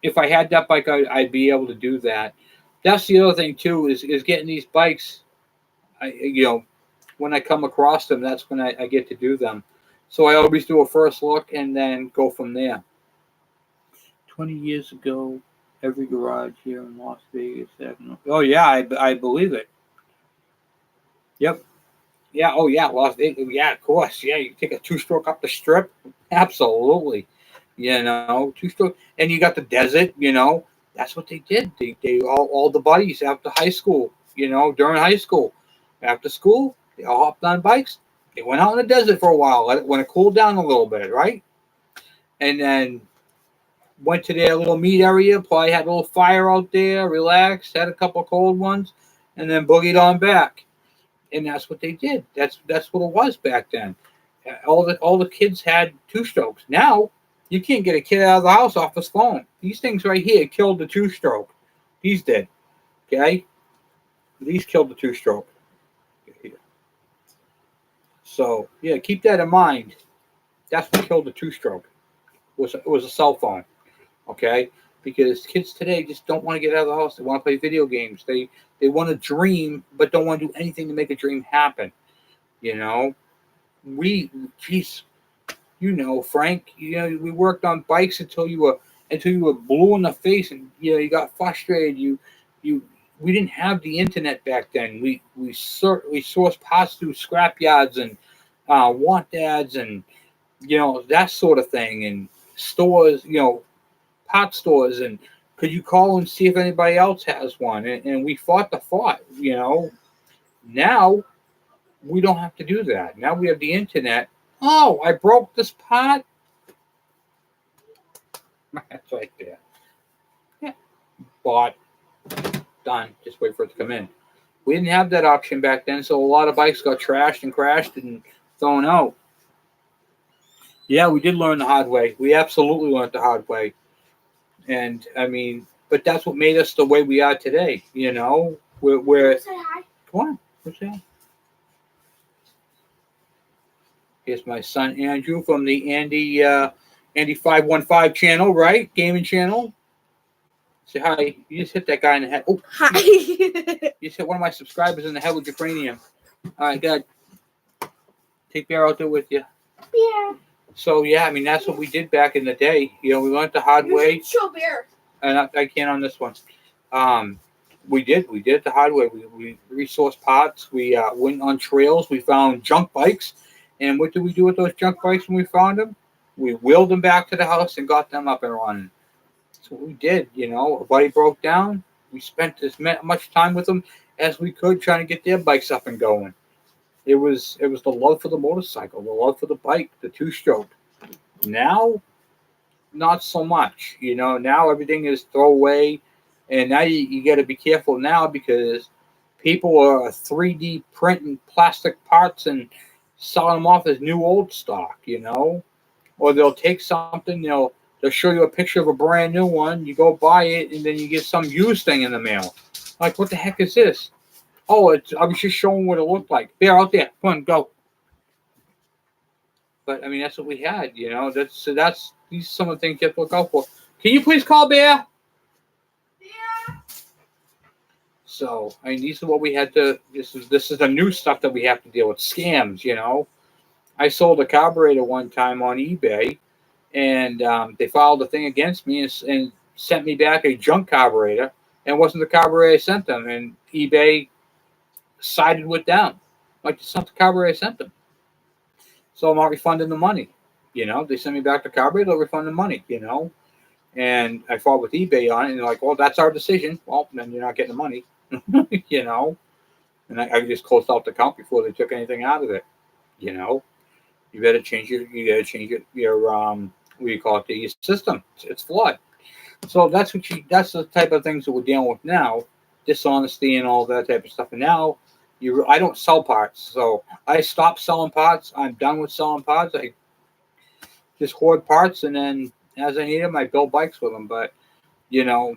If I had that bike, I'd be able to do that. That's the other thing too is getting these bikes. When I come across them, that's when I get to do them. So I always do a first look and then go from there. 20 years ago, every garage here in Las Vegas had. Oh yeah, I believe it. Yep. Yeah. Oh yeah, Las Vegas. Yeah, of course. Yeah, you take a two-stroke up the strip. Absolutely. Two-stroke, and you got the desert. That's what they did. They all the buddies after high school. During high school, after school, they all hopped on bikes. They went out in the desert for a while, when it cooled down a little bit, right? And then went to their little meet area. Probably had a little fire out there, relaxed, had a couple of cold ones, and then boogied on back. And that's what they did. That's what it was back then. All the kids had two-strokes. Now you can't get a kid out of the house off his phone. These things right here killed the two-stroke. These did. Okay? These killed the two-stroke. So, yeah, keep that in mind. That's what killed the two-stroke. It was a cell phone. Okay? Because kids today just don't want to get out of the house. They want to play video games. They want to dream, but don't want to do anything to make a dream happen. Frank, we worked on bikes until you were blue in the face, and you got frustrated. We didn't have the internet back then. We sourced parts through scrap yards and want ads and that sort of thing, and stores, pot stores, and could you call and see if anybody else has one? And we fought the fight. Now we don't have to do that. Now we have the internet. Oh, I broke this pot. That's right there. Yeah. Bought. Done. Just wait for it to come in. We didn't have that option back then, so a lot of bikes got trashed and crashed and thrown out. Yeah, we did learn the hard way. We absolutely learned the hard way. And I mean, but that's what made us the way we are today. You know, we're Say hi. come on, what's that? Here's my son Andrew from the Andy 515 channel, right? Gaming channel. Say hi. You just hit that guy in the head. Oh, Hi. you just hit one of my subscribers in the head with your cranium. All right, good. Take Bear out there with you. Bear. So yeah, I mean that's what we did back in the day. You know, we learned the hard way. Show Bear. And I can't on this one. We did it the hard way. We resourced parts. We went on trails. We found junk bikes. And what did we do with those junk bikes when we found them? We wheeled them back to the house and got them up and running. That's what we did. You know, a buddy broke down. We spent as much time with them as we could trying to get their bikes up and going. It was the love for the motorcycle, the love for the bike, the two-stroke. Now, not so much. You know, now everything is throwaway. And now you got to be careful now because people are 3D printing plastic parts and selling them off as new old stock, you know? Or they'll take something, they'll show you a picture of a brand new one, you go buy it, and then you get some used thing in the mail. Like, what the heck is this? Oh, I was just showing what it looked like. There, out there. Come on, go. But, I mean, that's what we had, you know? These are some of the things you have to look out for. Can you please call Bear? So, I mean, these are what we had to. This is the new stuff that we have to deal with. Scams, you know. I sold a carburetor one time on eBay, and they filed a thing against me and sent me back a junk carburetor, and it wasn't the carburetor I sent them. And eBay sided with them, like it's not the carburetor I sent them. So I'm not refunding the money. You know, they send me back the carburetor, they'll refund the money. You know, and I fought with eBay on it, and they're like, "Well, that's our decision." Well, then you're not getting the money. You know, and I just closed out the account before they took anything out of it. You know, you gotta change your what do you call it, your system. It's flawed. So that's the type of things that we're dealing with now, dishonesty and all that type of stuff. And now I don't sell parts, so I stopped selling parts. I'm done with selling parts. I just hoard parts, and then as I need them, I build bikes with them. But you know,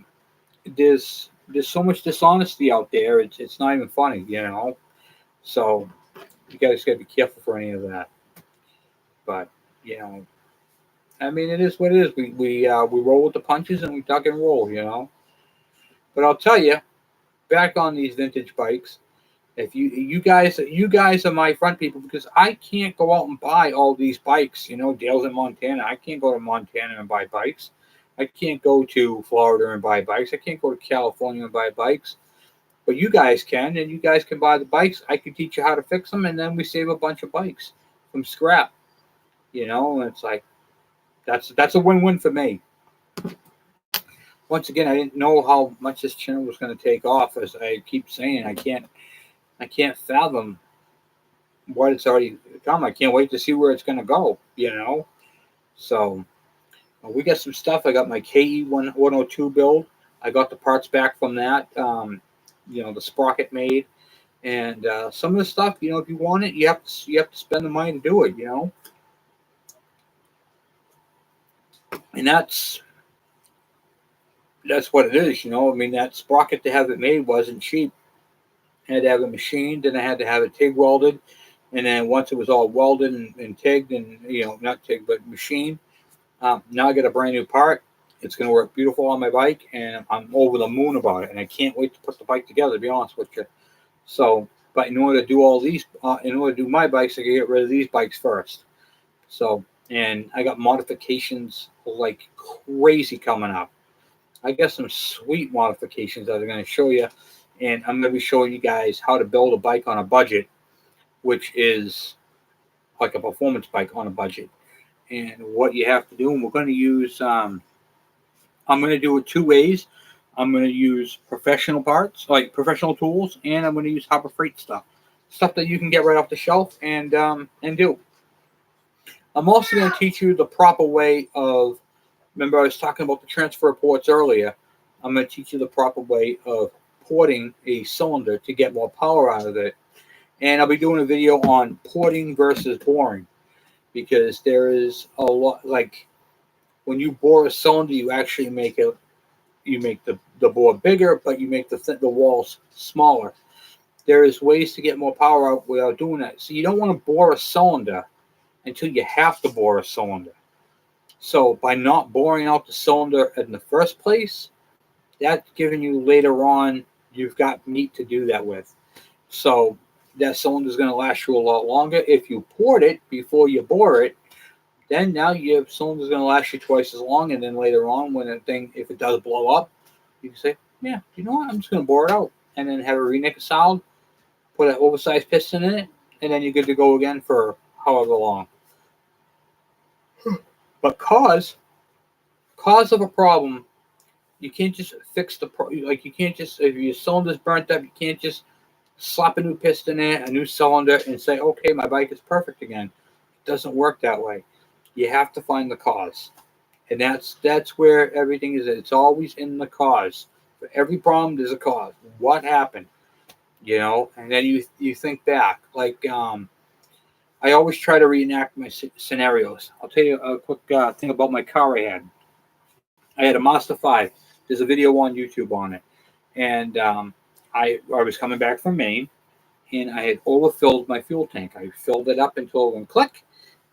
there's so much dishonesty out there. It's not even funny, you know. So you guys got to be careful for any of that. But you know, I mean, it is what it is. We roll with the punches and we duck and roll, you know. But I'll tell you, back on these vintage bikes, if you guys are my front people because I can't go out and buy all these bikes. You know, Dale's in Montana. I can't go to Montana and buy bikes. I can't go to Florida and buy bikes. I can't go to California and buy bikes. But you guys can, and you guys can buy the bikes. I can teach you how to fix them, and then we save a bunch of bikes from scrap. You know, and it's like that's a win-win for me. Once again, I didn't know how much this channel was going to take off. As I keep saying, I can't fathom what it's already come. I can't wait to see where it's going to go. You know, so. We got some stuff. I got my KE 102 build. I got the parts back from that. You know, the sprocket made, and some of the stuff. You know, if you want it, you have to spend the money to do it. You know, and that's what it is. You know, I mean, that sprocket to have it made wasn't cheap. I had to have it machined, and I had to have it TIG welded, and then once it was all welded and TIGged, and you know, not TIG but machined. Now I got a brand new part. It's going to work beautiful on my bike, and I'm over the moon about it. And I can't wait to put the bike together, to be honest with you. So, but in order to do all these, in order to do my bikes, I got to get rid of these bikes first. So, and I got modifications like crazy coming up. I got some sweet modifications that I'm going to show you. And I'm going to be showing you guys how to build a bike on a budget, which is like a performance bike on a budget. And what you have to do, and we're going to use, I'm going to do it two ways. I'm going to use professional parts, like professional tools, and I'm going to use Harbor Freight stuff that you can get right off the shelf and do. I'm also going to teach you the proper way of, remember I was talking about the transfer ports earlier. I'm going to teach you the proper way of porting a cylinder to get more power out of it. And I'll be doing a video on porting versus boring, because there is a lot, like when you bore a cylinder, you actually make the bore bigger, but you make the walls smaller. There is ways to get more power out without doing that. So you don't want to bore a cylinder until you have to bore a cylinder. So by not boring out the cylinder in the first place, that's giving you later on, you've got meat to do that with. So that cylinder is going to last you a lot longer. If you poured it before you bore it, then now your cylinder is going to last you twice as long. And then later on, when if it does blow up, you can say, yeah, you know what, I'm just going to bore it out. And then have a re-nickel solid, put an oversized piston in it, and then you're good to go again for however long. But cause of a problem, you can't just fix like you can't just, if your cylinder's burnt up, you can't just slap a new piston in, a new cylinder, and say, okay, my bike is perfect again. It doesn't work that way. You have to find the cause. And that's where everything is. It's always in the cause. For every problem, there's a cause. What happened? You know, and then you think back. Like, I always try to reenact my scenarios. I'll tell you a quick thing about my car I had. I had a Mazda 5. There's a video on YouTube on it. And I was coming back from Maine, and I had overfilled my fuel tank. I filled it up until it went click,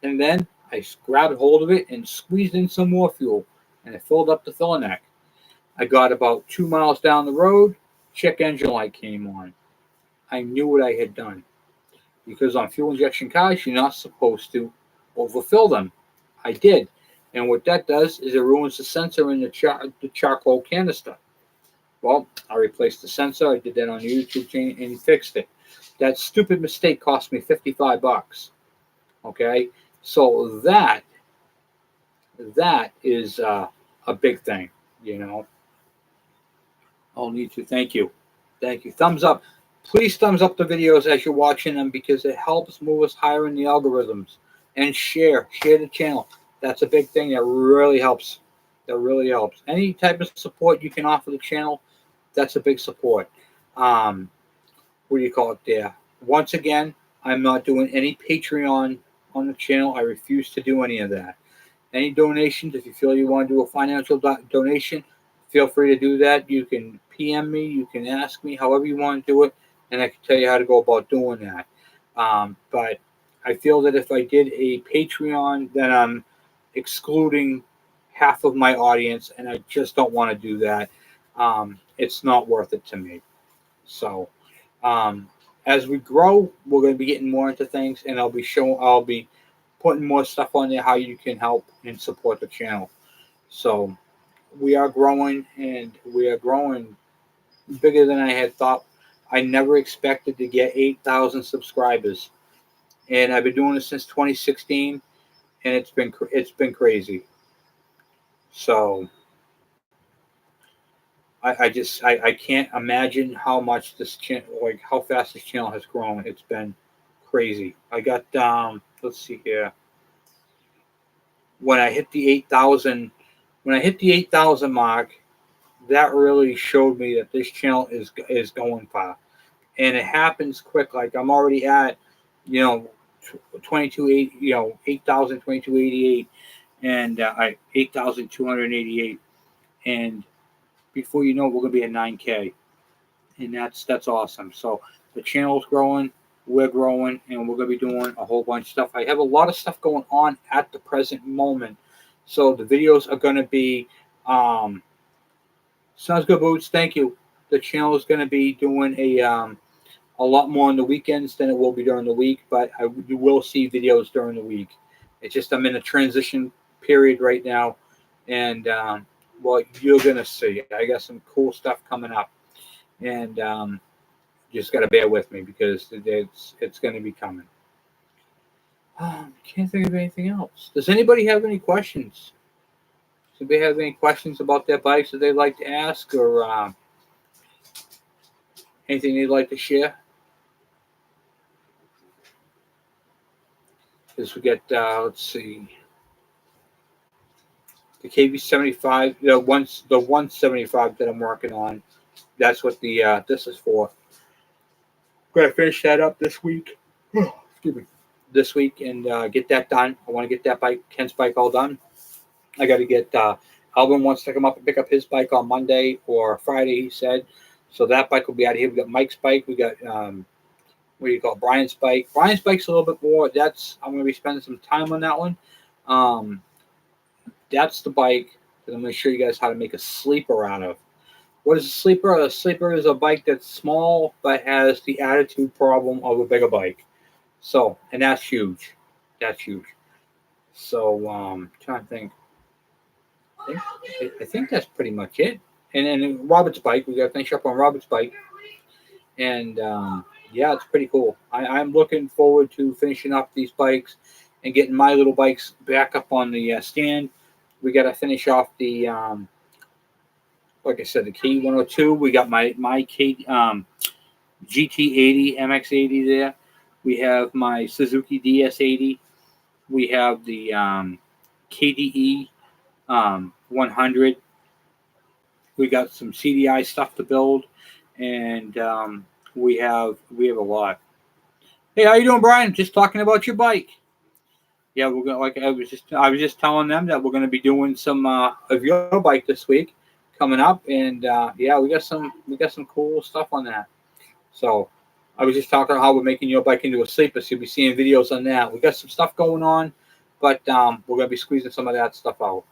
and then I grabbed hold of it and squeezed in some more fuel, and I filled up the filler neck. I got about 2 miles down the road, check engine light came on. I knew what I had done, because on fuel injection cars, you're not supposed to overfill them. I did. And what that does is it ruins the sensor in the charcoal canister. Well, I replaced the sensor. I did that on the YouTube channel and fixed it. That stupid mistake cost me $55. Okay? So that is a big thing, you know. I'll need to thank you. Thank you. Thumbs up. Please thumbs up the videos as you're watching them, because it helps move us higher in the algorithms. And share the channel. That's a big thing. That really helps. That really helps. Any type of support you can offer the channel, that's a big support. What do you call it there? Once again, I'm not doing any Patreon on the channel. I refuse to do any of that. Any donations, if you feel you want to do a financial donation, feel free to do that. You can PM me. You can ask me however you want to do it, and I can tell you how to go about doing that. But I feel that if I did a Patreon, then I'm excluding half of my audience, and I just don't want to do that. It's not worth it to me. So as we grow, we're going to be getting more into things, and I'll be putting more stuff on there, how you can help and support the channel. So we are growing, and we are growing bigger than I had thought. I never expected to get 8,000 subscribers, and I've been doing this since 2016, and it's been crazy. So I can't imagine how much this channel, like how fast this channel has grown. It's been crazy. I got let's see here. When I hit the 8,000 mark, that really showed me that this channel is going far, and it happens quick. Like I'm already at, 8,2288, and 8,288, and before you know it, we're gonna be at 9K, and that's awesome. So the channel's growing, we're growing, and we're gonna be doing a whole bunch of stuff. I have a lot of stuff going on at the present moment, so the videos are gonna be. Sounds good, Boots. Thank you. The channel is gonna be doing a lot more on the weekends than it will be during the week, but you will see videos during the week. It's just I'm in a transition period right now, and well, you're gonna see. I got some cool stuff coming up, and just got to bear with me because it's going to be coming. Can't think of anything else. Does anybody have any questions? Does anybody have any questions about their bikes that they'd like to ask, or anything they'd like to share? Because we get, let's see, the KV75, the 175 that I'm working on. that's what the this is for. I'm gonna finish that up this week. Excuse me. This week and get that done. I want to get that bike, Ken's bike, all done. I got to get Alvin wants to come up and pick up his bike on Monday or Friday, he said. So that bike will be out of here. We got Mike's bike. We got what do you call it? Brian's bike. Brian's bike's a little bit more. That's I'm going to be spending some time on that one. That's the bike that I'm going to show you guys how to make a sleeper out of. What is a sleeper? A sleeper is a bike that's small but has the attitude problem of a bigger bike. So, and that's huge. That's huge. So, trying to think. I think that's pretty much it. And then Robert's bike, we got to finish up on Robert's bike. And yeah, it's pretty cool. I'm looking forward to finishing up these bikes and getting my little bikes back up on the stand. We got to finish off the, like I said, the K102. We got my GT80, MX80 there. We have my Suzuki DS80. We have the KDE 100. We got some CDI stuff to build, and we have a lot. Hey, how you doing, Brian? Just talking about your bike. Yeah, we're gonna I was just telling them that we're gonna be doing some of your bike this week coming up, and yeah, we got some cool stuff on that. So I was just talking about how we're making your bike into a sleeper, so you'll be seeing videos on that. We got some stuff going on, but we're gonna be squeezing some of that stuff out.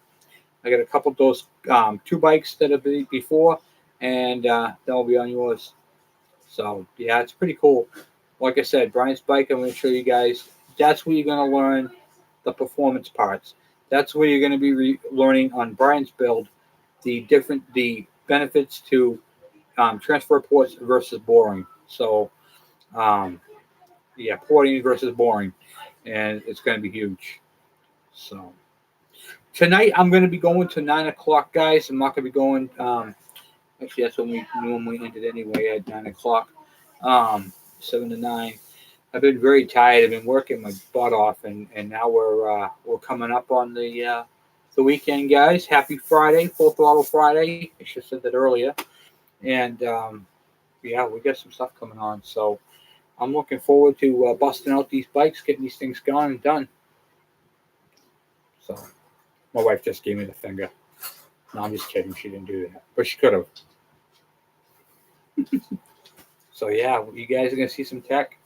I got a couple of those 2 bikes that have been before, and that'll be on yours. So yeah, it's pretty cool. Like I said, Brian's bike, I'm going to show you guys. That's where you're going to learn the performance parts. That's where you're going to be learning on Brian's build the benefits to transfer ports versus boring. So yeah, porting versus boring, and it's going to be huge. So tonight I'm going to be going to 9 o'clock, guys. I'm not going to be going. Actually, that's when we normally ended anyway, at 9 o'clock, 7 to 9. I've been very tired. I've been working my butt off, and now we're coming up on the weekend, guys. Happy Friday, Full Throttle Friday. I should have said that earlier. And yeah, we got some stuff coming on. So I'm looking forward to busting out these bikes, getting these things going and done. So my wife just gave me the finger. No, I'm just kidding. She didn't do that, but she could have. So yeah, you guys are gonna see some tech,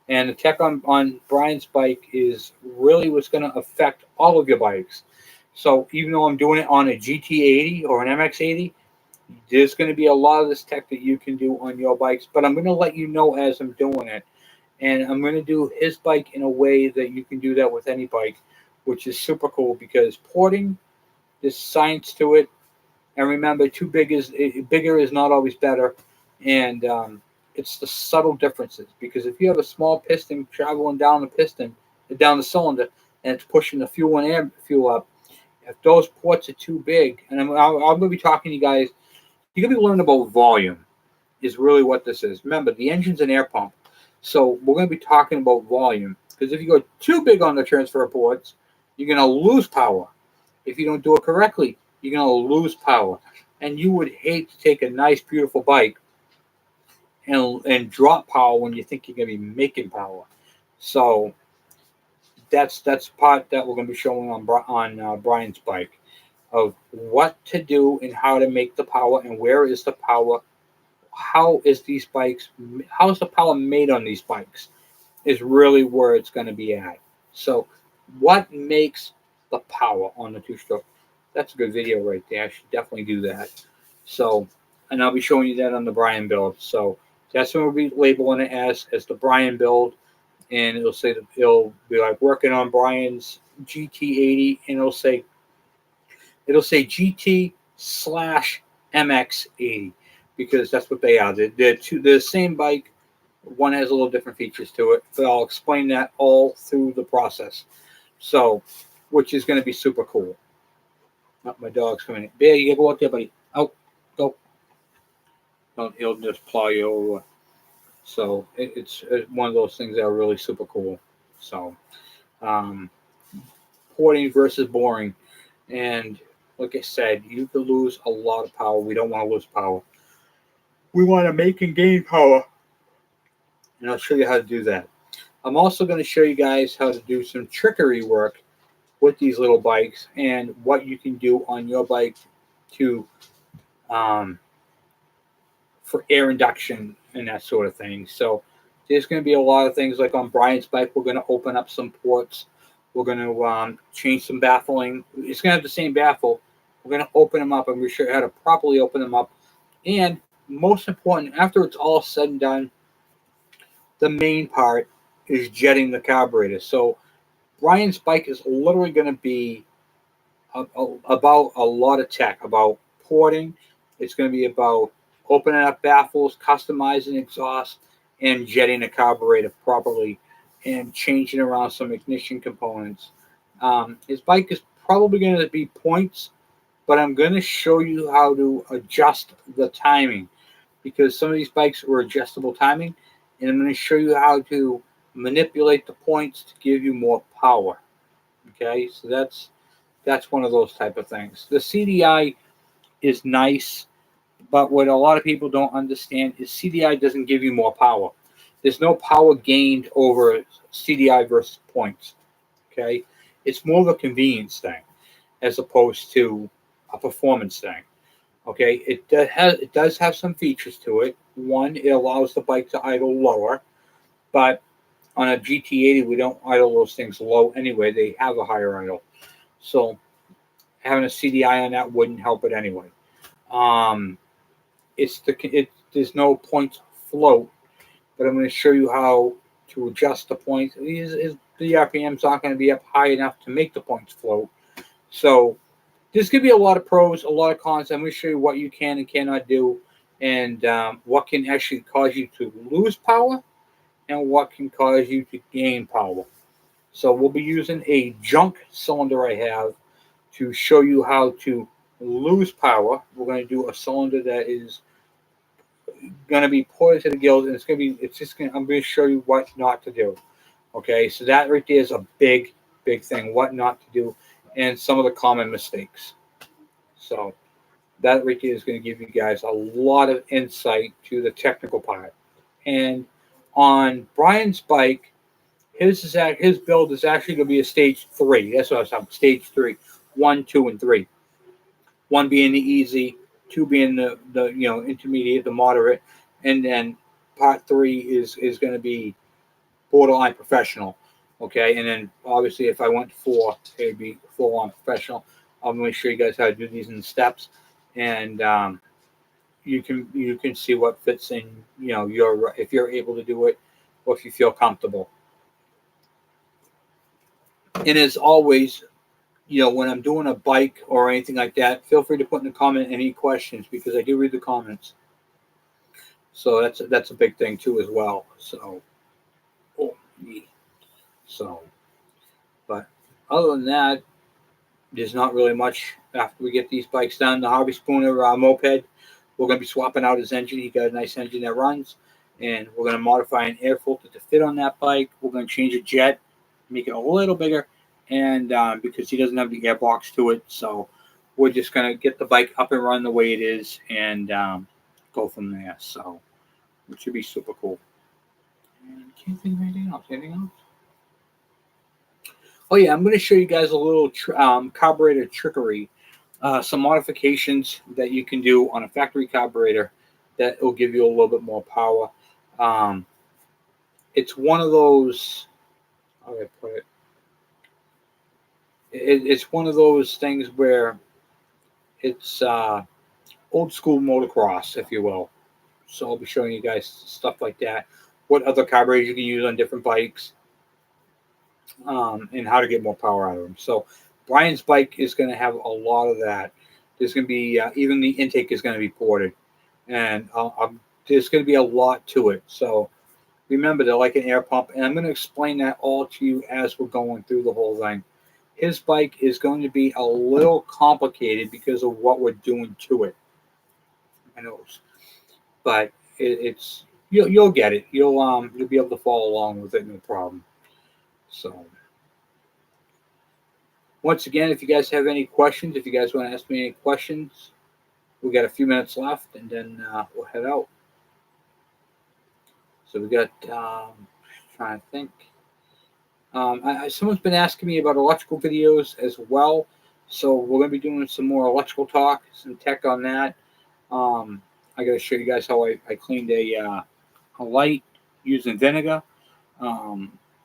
and the tech on Brian's bike is really what's gonna affect all of your bikes. So even though I'm doing it on a GT80 or an MX80, there's gonna be a lot of this tech that you can do on your bikes. But I'm gonna let you know as I'm doing it, and I'm gonna do his bike in a way that you can do that with any bike, which is super cool because porting, there's science to it. And remember, bigger is not always better, and it's the subtle differences. Because if you have a small piston traveling down the cylinder, and it's pushing the fuel and air fuel up, if those ports are too big, and I'm going to be talking to you guys, you're going to be learning about volume, is really what this is. Remember, the engine's an air pump, so we're going to be talking about volume. Because if you go too big on the transfer ports, you're going to lose power. If you don't do it correctly, you're going to lose power. And you would hate to take a nice, beautiful bike and drop power when you think you're going to be making power. So that's part that we're going to be showing on Brian's bike of what to do and how to make the power and where is the power. How is the power made on these bikes is really where it's going to be at. So what makes the power on the two-stroke? That's a good video right there. I should definitely do that. So, and I'll be showing you that on the Brian build. So that's what we'll be labeling it as the Brian build, and it'll be like working on Brian's GT80, and it'll say GT/MX80 because that's what they are. They're the same bike. One has a little different features to it, but I'll explain that all through the process. So, which is going to be super cool. My dog's coming in. Bear, you go out there, buddy. Out. Go. Don't, he'll just plow you over. So, it's one of those things that are really super cool. So, porting versus boring. And like I said, you could lose a lot of power. We don't want to lose power. we want to make and gain power. And I'll show you how to do that. I'm also going to show you guys how to do some trickery work with these little bikes and what you can do on your bike to um, for air induction and that sort of thing. So there's going to be a lot of things like on Brian's bike. We're going to open up some ports. We're going to change some baffling. It's going to have the same baffle. We're going to open them up and we'll show you how to properly open them up. And most important, after it's all said and done, the main part is jetting the carburetor. So Brian's bike is literally going to be about a lot of tech, about porting. It's going to be about opening up baffles, customizing exhaust, and jetting the carburetor properly and changing around some ignition components. His bike is probably going to be points, but I'm going to show you how to adjust the timing because some of these bikes are adjustable timing, and I'm going to show you how to manipulate the points to give you more power. Okay, so that's one of those type of things. The CDI is nice, but what a lot of people don't understand is CDI doesn't give you more power. There's no power gained over CDI versus points. Okay, it's more of a convenience thing as opposed to a performance thing. Okay, it does have some features to it. One, it allows the bike to idle lower, but on a GT80 we don't idle those things low anyway. They have a higher idle, so having a CDI on that wouldn't help it anyway. There's no point float, but I'm going to show you how to adjust the points. The RPM's not going to be up high enough to make the points float. So there's going to be a lot of pros, a lot of cons. I'm going to show you what you can and cannot do, and what can actually cause you to lose power, and what can cause you to gain power. So we'll be using a junk cylinder I have to show you how to lose power. We're going to do a cylinder that is going to be poured to the gills, and I'm going to show you what not to do. Okay, so that right there is a big thing, what not to do, and some of the common mistakes. So that right there is going to give you guys a lot of insight to the technical part. And on Brian's bike, his build is actually going to be a stage 3. That's what I was talking. Stage 3, 1, 2, and 3. 1 being the easy, 2 being the intermediate, the moderate, and then part 3 is going to be borderline professional. Okay, and then obviously if I went to 4, it'd be full on professional. I'm going to show you guys how to do these in steps, and you can see what fits in. If you're able to do it, or if you feel comfortable. And as always, when I'm doing a bike or anything like that, feel free to put in the comment any questions because I do read the comments. So that's a big thing too as well. But other than that, there's not really much after we get these bikes done. The Harvey Spooner moped, we're going to be swapping out his engine. He got a nice engine that runs, and we're going to modify an air filter to fit on that bike. We're going to change a jet, make it a little bigger, and because he doesn't have the airbox to it, so we're just going to get the bike up and run the way it is and go from there. So it should be super cool. And can't think of anything else. Anything else? Oh yeah, I'm going to show you guys a little carburetor trickery, some modifications that you can do on a factory carburetor that will give you a little bit more power. It's one of those. How do I put it? It's one of those things where it's old school motocross, if you will. So I'll be showing you guys stuff like that, what other carburetors you can use on different bikes, and how to get more power out of them. So Brian's bike is going to have a lot of that. There's going to be even the intake is going to be ported, and there's going to be a lot to it. So remember, they're like an air pump, and I'm going to explain that all to you as we're going through the whole thing. His bike is going to be a little complicated because of what we're doing to it. I know, but it's you'll get it. You'll be able to follow along with it, no problem. So once again, if you guys have any questions, if you guys want to ask me any questions, we got a few minutes left, and then we'll head out. So we got, trying to think. Someone's been asking me about electrical videos as well. So we're going to be doing some more electrical talk, some tech on that. I got to show you guys how I cleaned a light using vinegar.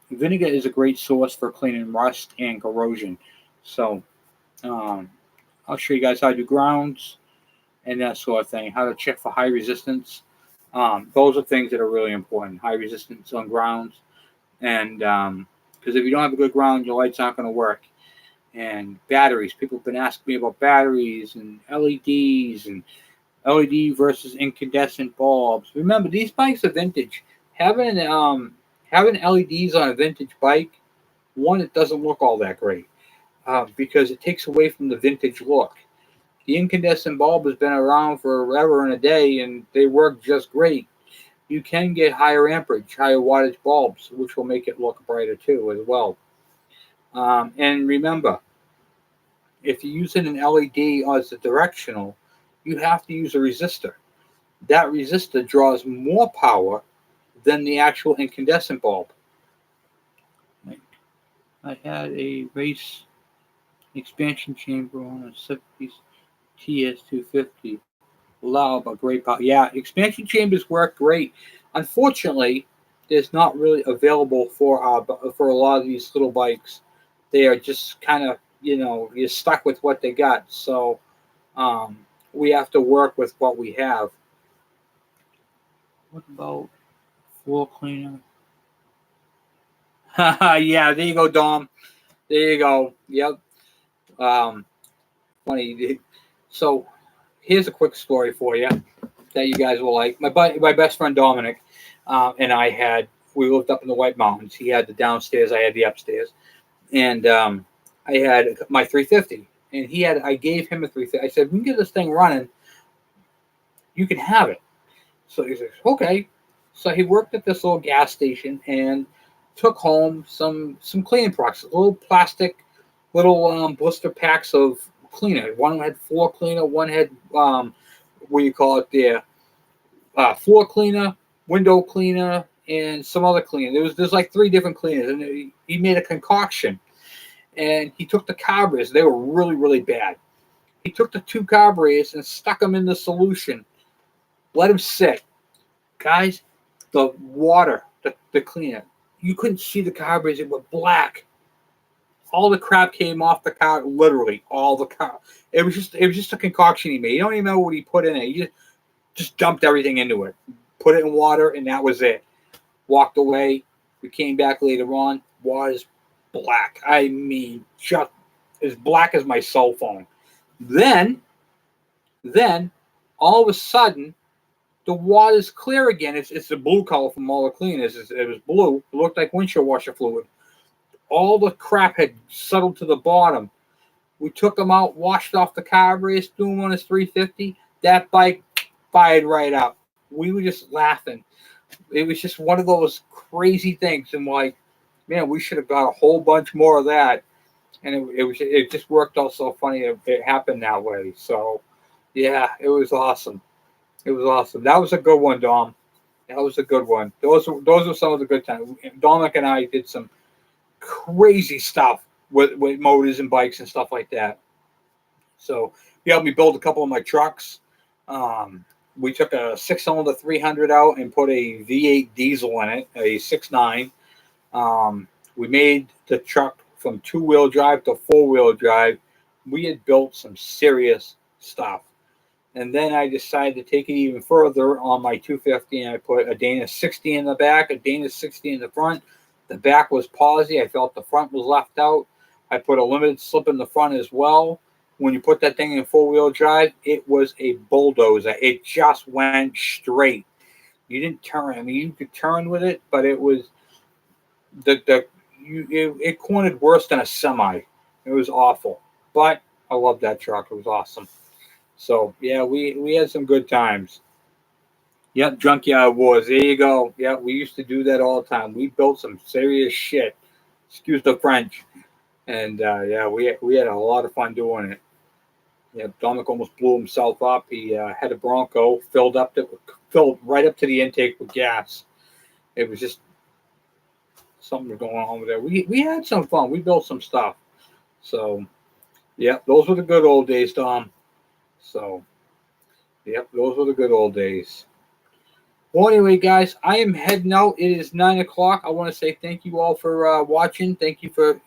Vinegar is a great source for cleaning rust and corrosion. So I'll show you guys how to do grounds and that sort of thing, how to check for high resistance. Those are things that are really important, high resistance on grounds. And because if you don't have a good ground, your light's not going to work. And batteries, people have been asking me about batteries and LEDs and LED versus incandescent bulbs. Remember, these bikes are vintage. Having LEDs on a vintage bike, one, it doesn't look all that great because it takes away from the vintage look. The incandescent bulb has been around forever and a day, and they work just great. You can get higher amperage, higher wattage bulbs, which will make it look brighter too as well. And remember, if you're using an LED as a directional, you have to use a resistor. That resistor draws more power than the actual incandescent bulb. I had a race expansion chamber on a 70s TS250. Loud but great power. Yeah, expansion chambers work great. Unfortunately, it's not really available for a lot of these little bikes. They are just kind of, you're stuck with what they got. So we have to work with what we have. What about floor cleaner? Yeah, there you go, Dom. There you go. Yep. Funny. So here's a quick story for you that you guys will like. My best friend Dominic and we lived up in the White Mountains. He had the downstairs, I had the upstairs, and I had my 350, and I gave him a 350. I said, "We can get this thing running. You can have it." So he says, "Okay." So he worked at this little gas station and took home some cleaning products, little plastic, blister packs of cleaner. One had floor cleaner, one had what do you call it there? Floor cleaner, window cleaner, and some other cleaner. There's like 3 different cleaners, and he made a concoction. And he took the carburetors. They were really, really bad. He took the 2 carburetors and stuck them in the solution. Let them sit. Guys, the water, the cleaner, you couldn't see the carburetors. It was black. All the crap came off the car, literally all the car. It was just a concoction he made. You don't even know what he put in it. He just dumped everything into it, put it in water, and that was it. Walked away. We came back later on. Water's black. I mean, just as black as my cell phone. Then, all of a sudden, the water's clear again. It's the blue color from all the cleaners. It was blue. It looked like windshield washer fluid. All the crap had settled to the bottom. We took him out, washed off the carburetors, threw him on his 350. That bike fired right up. We were just laughing. It was just one of those crazy things. And like, man, we should have got a whole bunch more of that. And it just worked out so funny. It happened that way. So, yeah, it was awesome. It was awesome. That was a good one, Dom. That was a good one. Those were some of the good times. Dominic and I did some crazy stuff with motors and bikes and stuff like that. So he helped me build a couple of my trucks. We took a 6-cylinder 300 out and put a V8 diesel in it, a 6.9. We made the truck from 2-wheel drive to 4-wheel drive. We had built some serious stuff. And then I decided to take it even further on my 250, and I put a Dana 60 in the back, a Dana 60 in the front. The back was palsy. I felt the front was left out. I put a limited slip in the front as well. When you put that thing in 4-wheel drive, it was a bulldozer. It just went straight. You didn't turn. I mean, you could turn with it, but it was it cornered worse than a semi. It was awful. But I loved that truck. It was awesome. So yeah, we had some good times. Yep, Junkyard Wars. There you go. Yeah, we used to do that all the time. We built some serious shit. Excuse the French. And yeah, we had a lot of fun doing it. Yeah, Dominic almost blew himself up. He had a Bronco filled right up to the intake with gas. It was just something was going on over there. We had some fun. We built some stuff. So, yeah, those were the good old days, Tom. So, yep, those were the good old days. Well, anyway, guys, I am heading out. It is 9 o'clock. I want to say thank you all for watching. Thank you for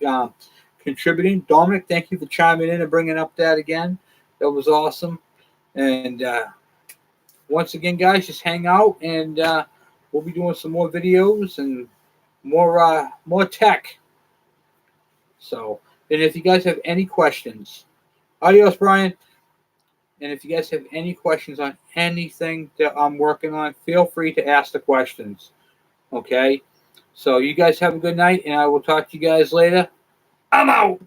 contributing. Dominic, thank you for chiming in and bringing up that again. That was awesome. And once again, guys, just hang out, and we'll be doing some more videos and more tech. So, and if you guys have any questions, adios, Brian. And if you guys have any questions on anything that I'm working on, feel free to ask the questions. Okay? So you guys have a good night, and I will talk to you guys later. I'm out.